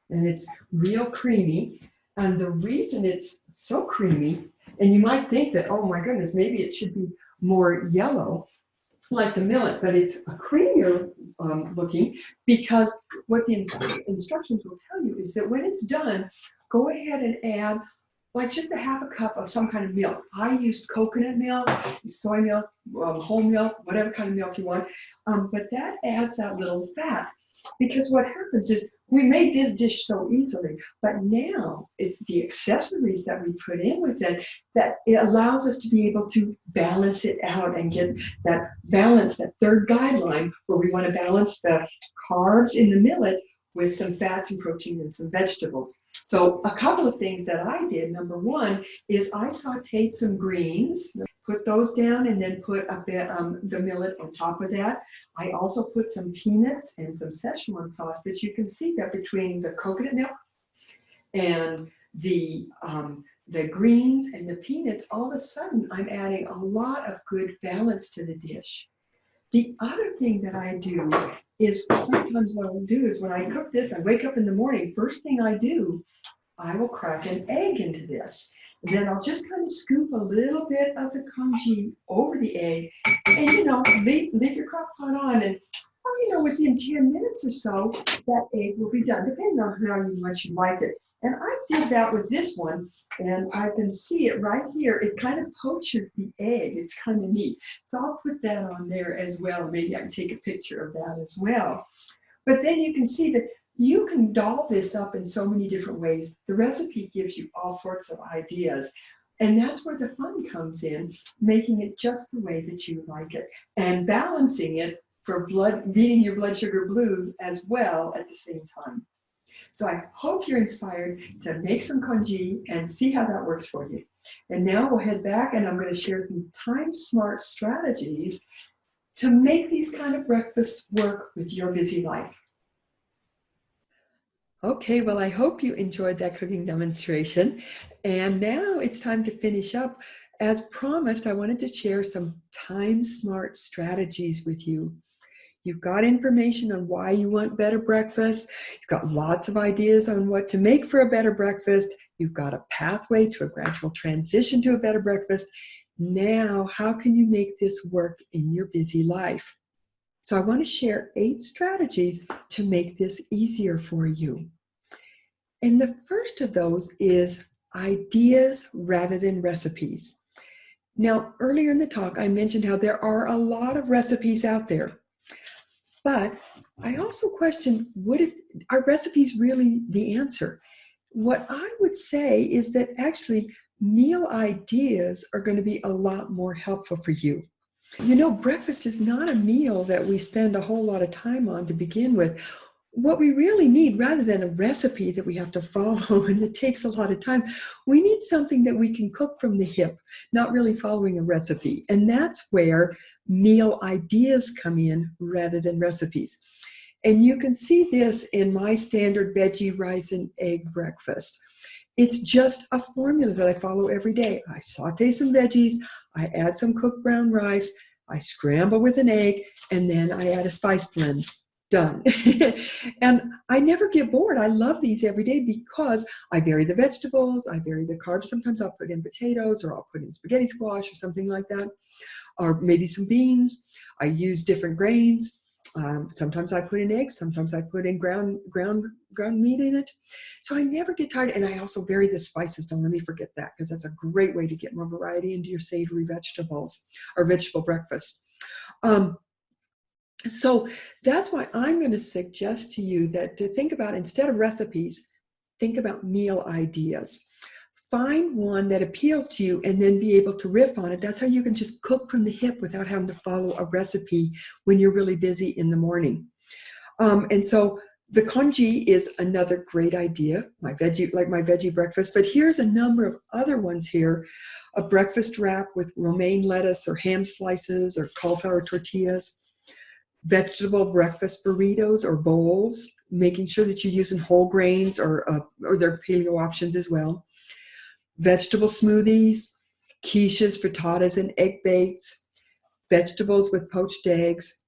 And it's real creamy. And the reason it's so creamy, and you might think that, oh my goodness, maybe it should be more yellow, like the millet, but it's a creamier looking, because what the instructions will tell you is that when it's done, go ahead and add like just a half a cup of some kind of milk. I used coconut milk, soy milk, whole milk, whatever kind of milk you want, but that adds that little fat. Because what happens is we made this dish so easily, but now it's the accessories that we put in with it that it allows us to be able to balance it out and get that balance, that third guideline where we want to balance the carbs in the millet with some fats and protein and some vegetables. So a couple of things that I did, number one, is I sauteed some greens, put those down, and then put a bit the millet on top of that. I also put some peanuts and some Szechuan sauce, but you can see that between the coconut milk and the greens and the peanuts, all of a sudden I'm adding a lot of good balance to the dish. The other thing that I do is sometimes what I'll do is when I cook this, I wake up in the morning, first thing I do, I will crack an egg into this. And then I'll just kind of scoop a little bit of the congee over the egg, and leave your crock pot on, and within 10 minutes or so, that egg will be done, depending on how much you like it. And I did that with this one, and I can see it right here. It kind of poaches the egg. It's kind of neat. So I'll put that on there as well. Maybe I can take a picture of that as well. But then you can see that You can doll this up in so many different ways. The recipe gives you all sorts of ideas. And that's where the fun comes in, making it just the way that you like it and balancing it for beating your blood sugar blues as well at the same time. So I hope you're inspired to make some congee and see how that works for you. And now we'll head back and I'm going to share some time-smart strategies to make these kind of breakfasts work with your busy life. Okay, well, I hope you enjoyed that cooking demonstration. And now it's time to finish up. As promised, I wanted to share some time-smart strategies with you. You've got information on why you want better breakfast. You've got lots of ideas on what to make for a better breakfast. You've got a pathway to a gradual transition to a better breakfast. Now, how can you make this work in your busy life? So I want to share 8 strategies to make this easier for you. And the first of those is ideas rather than recipes. Now, earlier in the talk, I mentioned how there are a lot of recipes out there. But I also question, are recipes really the answer? What I would say is that actually meal ideas are going to be a lot more helpful for you. You know, breakfast is not a meal that we spend a whole lot of time on to begin with. What we really need, rather than a recipe that we have to follow and it takes a lot of time, we need something that we can cook from the hip, not really following a recipe. And that's where meal ideas come in rather than recipes. And you can see this in my standard veggie, rice, and egg breakfast. It's just a formula that I follow every day. I saute some veggies, I add some cooked brown rice, I scramble with an egg, and then I add a spice blend. Done. And I never get bored. I love these every day because I vary the vegetables, I vary the carbs. Sometimes I'll put in potatoes or I'll put in spaghetti squash or something like that, or maybe some beans. I use different grains. Sometimes I put in eggs, sometimes I put in ground meat in it. So I never get tired. And I also vary the spices. Don't let me forget that, because that's a great way to get more variety into your savory vegetables or vegetable breakfast. So that's why I'm going to suggest to you that to think about, instead of recipes, think about meal ideas. Find one that appeals to you and then be able to riff on it. That's how you can just cook from the hip without having to follow a recipe when you're really busy in the morning. And so the congee is another great idea, my veggie breakfast. But here's a number of other ones here. A breakfast wrap with romaine lettuce or ham slices or cauliflower tortillas. Vegetable breakfast burritos or bowls, making sure that you're using whole grains or there are paleo options as well. Vegetable smoothies, quiches, frittatas, and egg bakes, vegetables with poached eggs,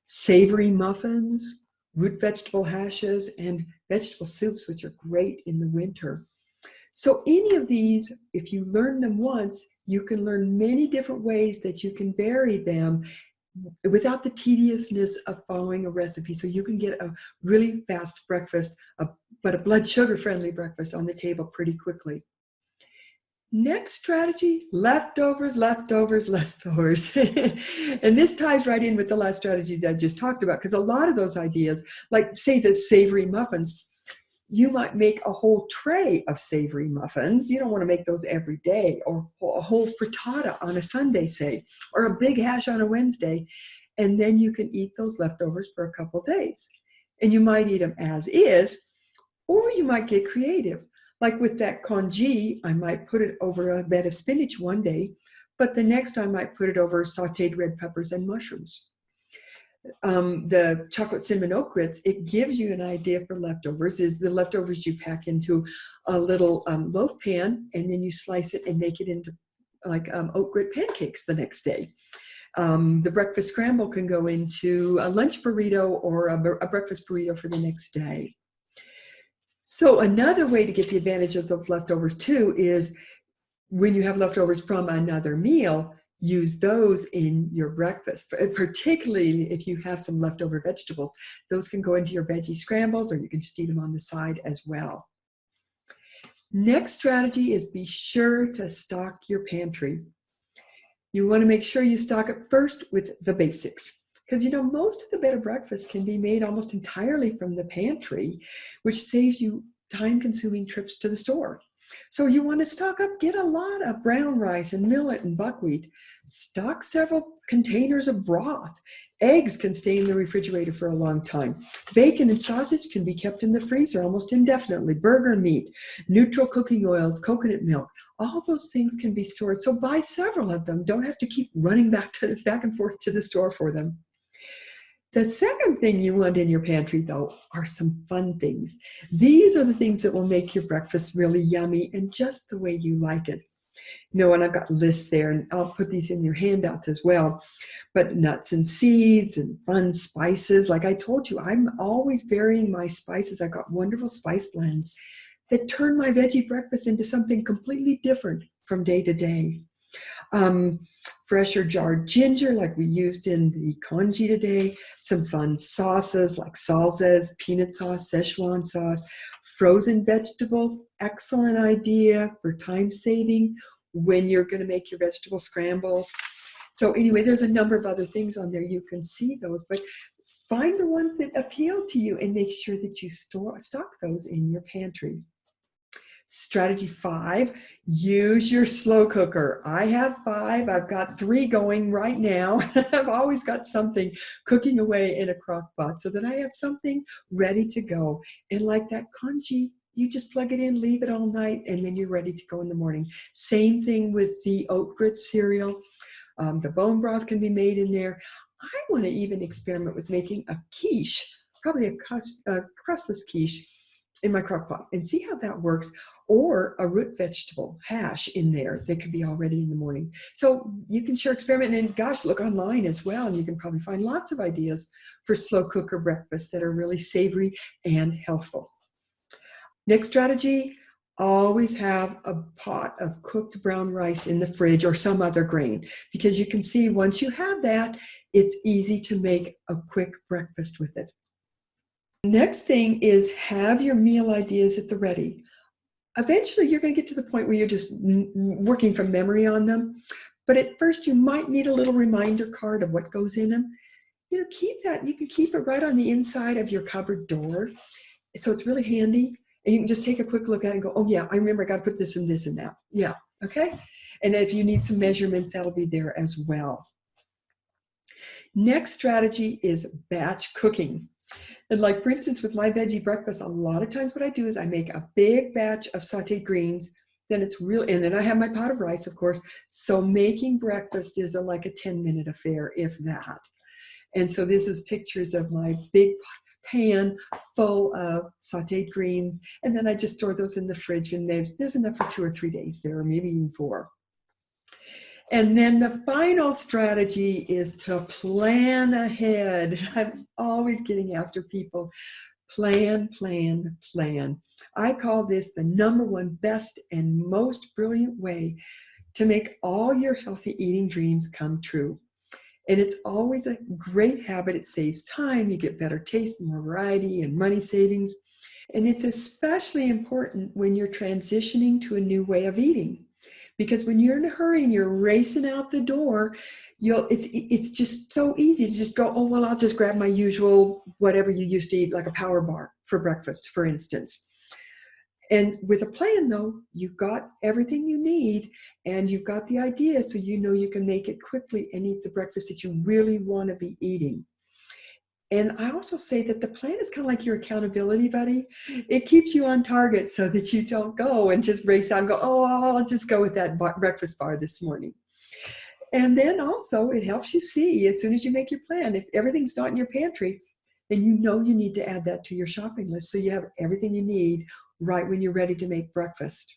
savory muffins, root vegetable hashes, and vegetable soups, which are great in the winter. So any of these, if you learn them once, you can learn many different ways that you can vary them without the tediousness of following a recipe. So you can get a really fast breakfast, but a blood sugar friendly breakfast on the table pretty quickly. Next strategy, leftovers. And this ties right in with the last strategy that I just talked about, because a lot of those ideas, like say the savory muffins, you might make a whole tray of savory muffins. You don't want to make those every day, or a whole frittata on a Sunday, say, or a big hash on a Wednesday. And then you can eat those leftovers for a couple days. And you might eat them as is, or you might get creative. Like with that congee, I might put it over a bed of spinach one day, but the next I might put it over sauteed red peppers and mushrooms. The chocolate cinnamon oat grits, it gives you an idea for leftovers. Is the leftovers you pack into a little loaf pan, and then you slice it and make it into like oat grit pancakes the next day. The breakfast scramble can go into a lunch burrito or a breakfast burrito for the next day. So another way to get the advantages of leftovers too is when you have leftovers from another meal, use those in your breakfast, particularly if you have some leftover vegetables. Those can go into your veggie scrambles, or you can just eat them on the side as well. Next strategy is be sure to stock your pantry. You want to make sure you stock it first with the basics. Because, most of the better breakfast can be made almost entirely from the pantry, which saves you time-consuming trips to the store. So you want to stock up, get a lot of brown rice and millet and buckwheat. Stock several containers of broth. Eggs can stay in the refrigerator for a long time. Bacon and sausage can be kept in the freezer almost indefinitely. Burger meat, neutral cooking oils, coconut milk, all those things can be stored. So buy several of them. Don't have to keep running back and forth to the store for them. The second thing you want in your pantry, though, are some fun things. These are the things that will make your breakfast really yummy and just the way you like it. And I've got lists there, and I'll put these in your handouts as well. But nuts and seeds and fun spices. Like I told you, I'm always varying my spices. I've got wonderful spice blends that turn my veggie breakfast into something completely different from day to day. Fresh or jarred ginger like we used in the congee today, some fun sauces like salsas, peanut sauce, Szechuan sauce, frozen vegetables, excellent idea for time saving when you're going to make your vegetable scrambles. So anyway, there's a number of other things on there. You can see those, but find the ones that appeal to you and make sure that you stock those in your pantry. Strategy 5, use your slow cooker. I have 5. I've got 3 going right now. I've always got something cooking away in a crock pot so that I have something ready to go. And like that congee, you just plug it in, leave it all night, and then you're ready to go in the morning. Same thing with the oat grit cereal. The bone broth can be made in there. I want to even experiment with making a quiche, probably a crustless quiche in my crock pot, and see how that works. Or a root vegetable hash in there that could be all ready in the morning. So you can sure experiment, and gosh, look online as well, and you can probably find lots of ideas for slow cooker breakfasts that are really savory and healthful. Next strategy, always have a pot of cooked brown rice in the fridge or some other grain, because you can see once you have that, it's easy to make a quick breakfast with it. Next thing is have your meal ideas at the ready. Eventually, you're going to get to the point where you're just working from memory on them. But at first, you might need a little reminder card of what goes in them. Keep that. You can keep it right on the inside of your cupboard door. So it's really handy. And you can just take a quick look at it and go, oh, yeah, I remember I got to put this and this and that. Yeah, okay? And if you need some measurements, that'll be there as well. Next strategy is batch cooking. And like, for instance, with my veggie breakfast, a lot of times what I do is I make a big batch of sauteed greens, then and then I have my pot of rice, of course. So making breakfast is like a 10-minute affair, if that. And so this is pictures of my big pan full of sauteed greens. And then I just store those in the fridge, and there's enough for 2 or 3 days there, or maybe even 4. And then the final strategy is to plan ahead. I'm always getting after people. Plan, plan, plan. I call this the #1 best and most brilliant way to make all your healthy eating dreams come true. And it's always a great habit. It saves time. You get better taste, more variety, and money savings. And it's especially important when you're transitioning to a new way of eating. Because when you're in a hurry and you're racing out the door, it's just so easy to just go, oh, well, I'll just grab my usual, whatever you used to eat, like a power bar for breakfast, for instance. And with a plan, though, you've got everything you need, and you've got the idea, so you can make it quickly and eat the breakfast that you really want to be eating. And I also say that the plan is kind of like your accountability buddy. It keeps you on target so that you don't go and just race out and go, oh, I'll just go with that breakfast bar this morning. And then also it helps you see, as soon as you make your plan, if everything's not in your pantry, then you need to add that to your shopping list so you have everything you need right when you're ready to make breakfast.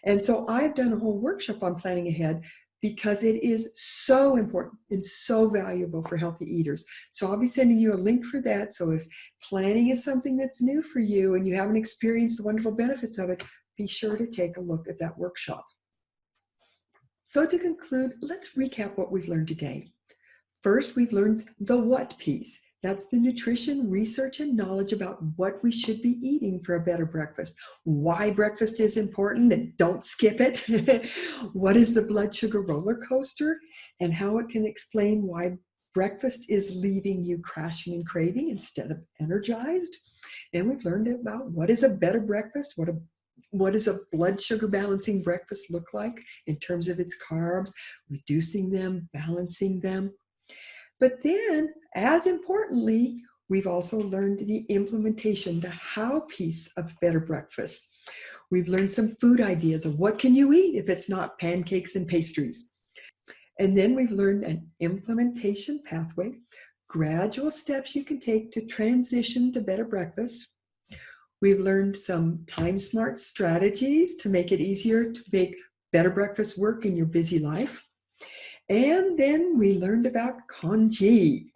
And so I've done a whole workshop on planning ahead, because it is so important and so valuable for healthy eaters. So I'll be sending you a link for that. So if planning is something that's new for you and you haven't experienced the wonderful benefits of it, be sure to take a look at that workshop. So to conclude, let's recap what we've learned today. First, we've learned the what piece. That's the nutrition, research, and knowledge about what we should be eating for a better breakfast. Why breakfast is important, and don't skip it. What is the blood sugar roller coaster, and how it can explain why breakfast is leaving you crashing and craving instead of energized. And we've learned about what is a better breakfast, what does a blood sugar balancing breakfast look like in terms of its carbs, reducing them, balancing them. But then, as importantly, we've also learned the implementation, the how piece of better breakfast. We've learned some food ideas of what can you eat if it's not pancakes and pastries. And then we've learned an implementation pathway, gradual steps you can take to transition to better breakfast. We've learned some time smart strategies to make it easier to make better breakfast work in your busy life. And then we learned about congee.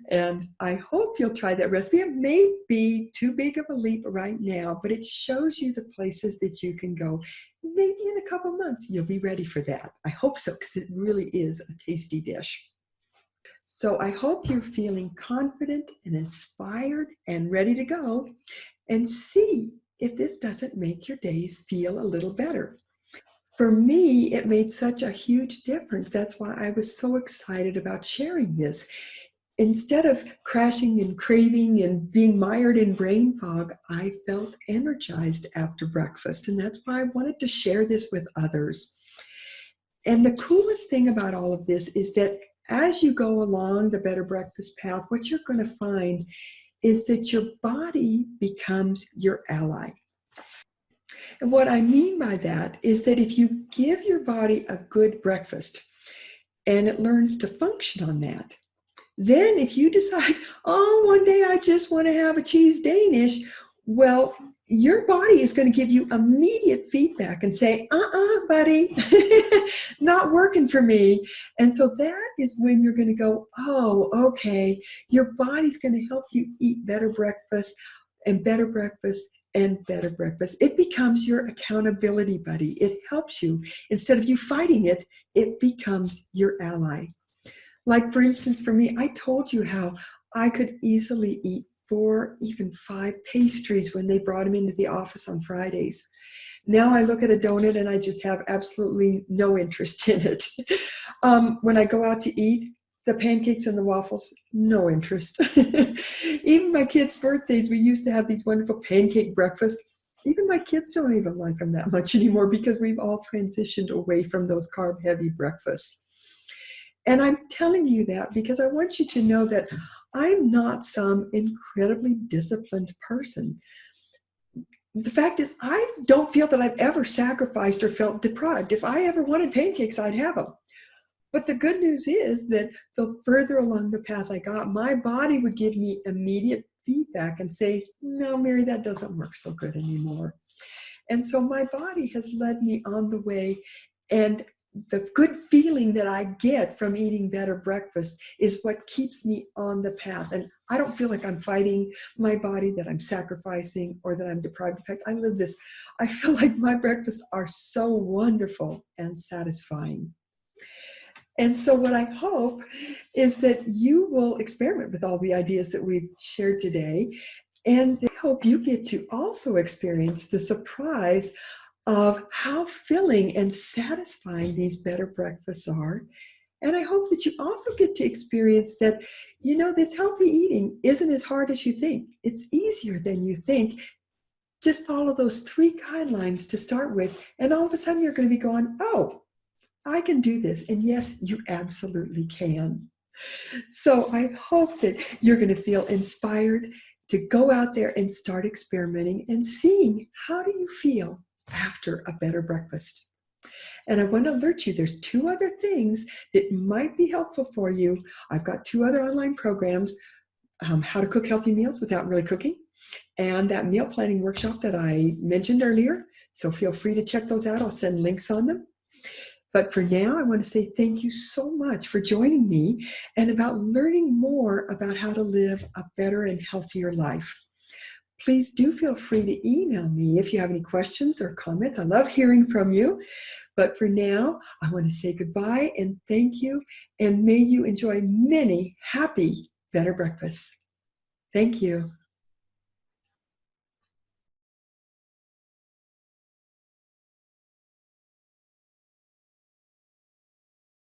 And I hope you'll try that recipe. It may be too big of a leap right now, but it shows you the places that you can go. Maybe in a couple months, you'll be ready for that. I hope so, because it really is a tasty dish. So I hope you're feeling confident and inspired and ready to go, and see if this doesn't make your days feel a little better. For me, it made such a huge difference. That's why I was so excited about sharing this. Instead of crashing and craving and being mired in brain fog, I felt energized after breakfast. And that's why I wanted to share this with others. And the coolest thing about all of this is that as you go along the better breakfast path, what you're going to find is that your body becomes your ally. And what I mean by that is that if you give your body a good breakfast and it learns to function on that, then if you decide, oh, one day I just want to have a cheese Danish, well, your body is going to give you immediate feedback and say, buddy, not working for me. And so that is when you're going to go, oh, okay, your body's going to help you eat better breakfast and better breakfast and better breakfast. It becomes your accountability buddy. It helps you. Instead of you fighting it, it becomes your ally. Like, for instance, for me, I told you how I could easily eat 4, even 5 pastries when they brought them into the office on Fridays. Now I look at a donut and I just have absolutely no interest in it. When I go out to eat, the pancakes and the waffles, no interest. Even my kids' birthdays, we used to have these wonderful pancake breakfasts. Even my kids don't even like them that much anymore because we've all transitioned away from those carb-heavy breakfasts. And I'm telling you that because I want you to know that I'm not some incredibly disciplined person. The fact is, I don't feel that I've ever sacrificed or felt deprived. If I ever wanted pancakes, I'd have them. But the good news is that the further along the path I got, my body would give me immediate feedback and say, no, Mary, that doesn't work so good anymore. And so my body has led me on the way, and the good feeling that I get from eating better breakfast is what keeps me on the path. And I don't feel like I'm fighting my body, that I'm sacrificing, or that I'm deprived. In fact, I live this. I feel like my breakfasts are so wonderful and satisfying. And so what I hope is that you will experiment with all the ideas that we've shared today. And I hope you get to also experience the surprise of how filling and satisfying these better breakfasts are. And I hope that you also get to experience that, this healthy eating isn't as hard as you think. It's easier than you think. Just follow those 3 guidelines to start with, and all of a sudden you're going to be going, oh, I can do this. And yes, you absolutely can. So I hope that you're going to feel inspired to go out there and start experimenting and seeing, how do you feel after a better breakfast? And I want to alert you, there's 2 other things that might be helpful for you. I've got 2 other online programs, how to cook healthy meals without really cooking, and that meal planning workshop that I mentioned earlier. So feel free to check those out. I'll send links on them. But for now, I want to say thank you so much for joining me and about learning more about how to live a better and healthier life. Please do feel free to email me if you have any questions or comments. I love hearing from you. But for now, I want to say goodbye and thank you, and may you enjoy many happy better breakfasts. Thank you.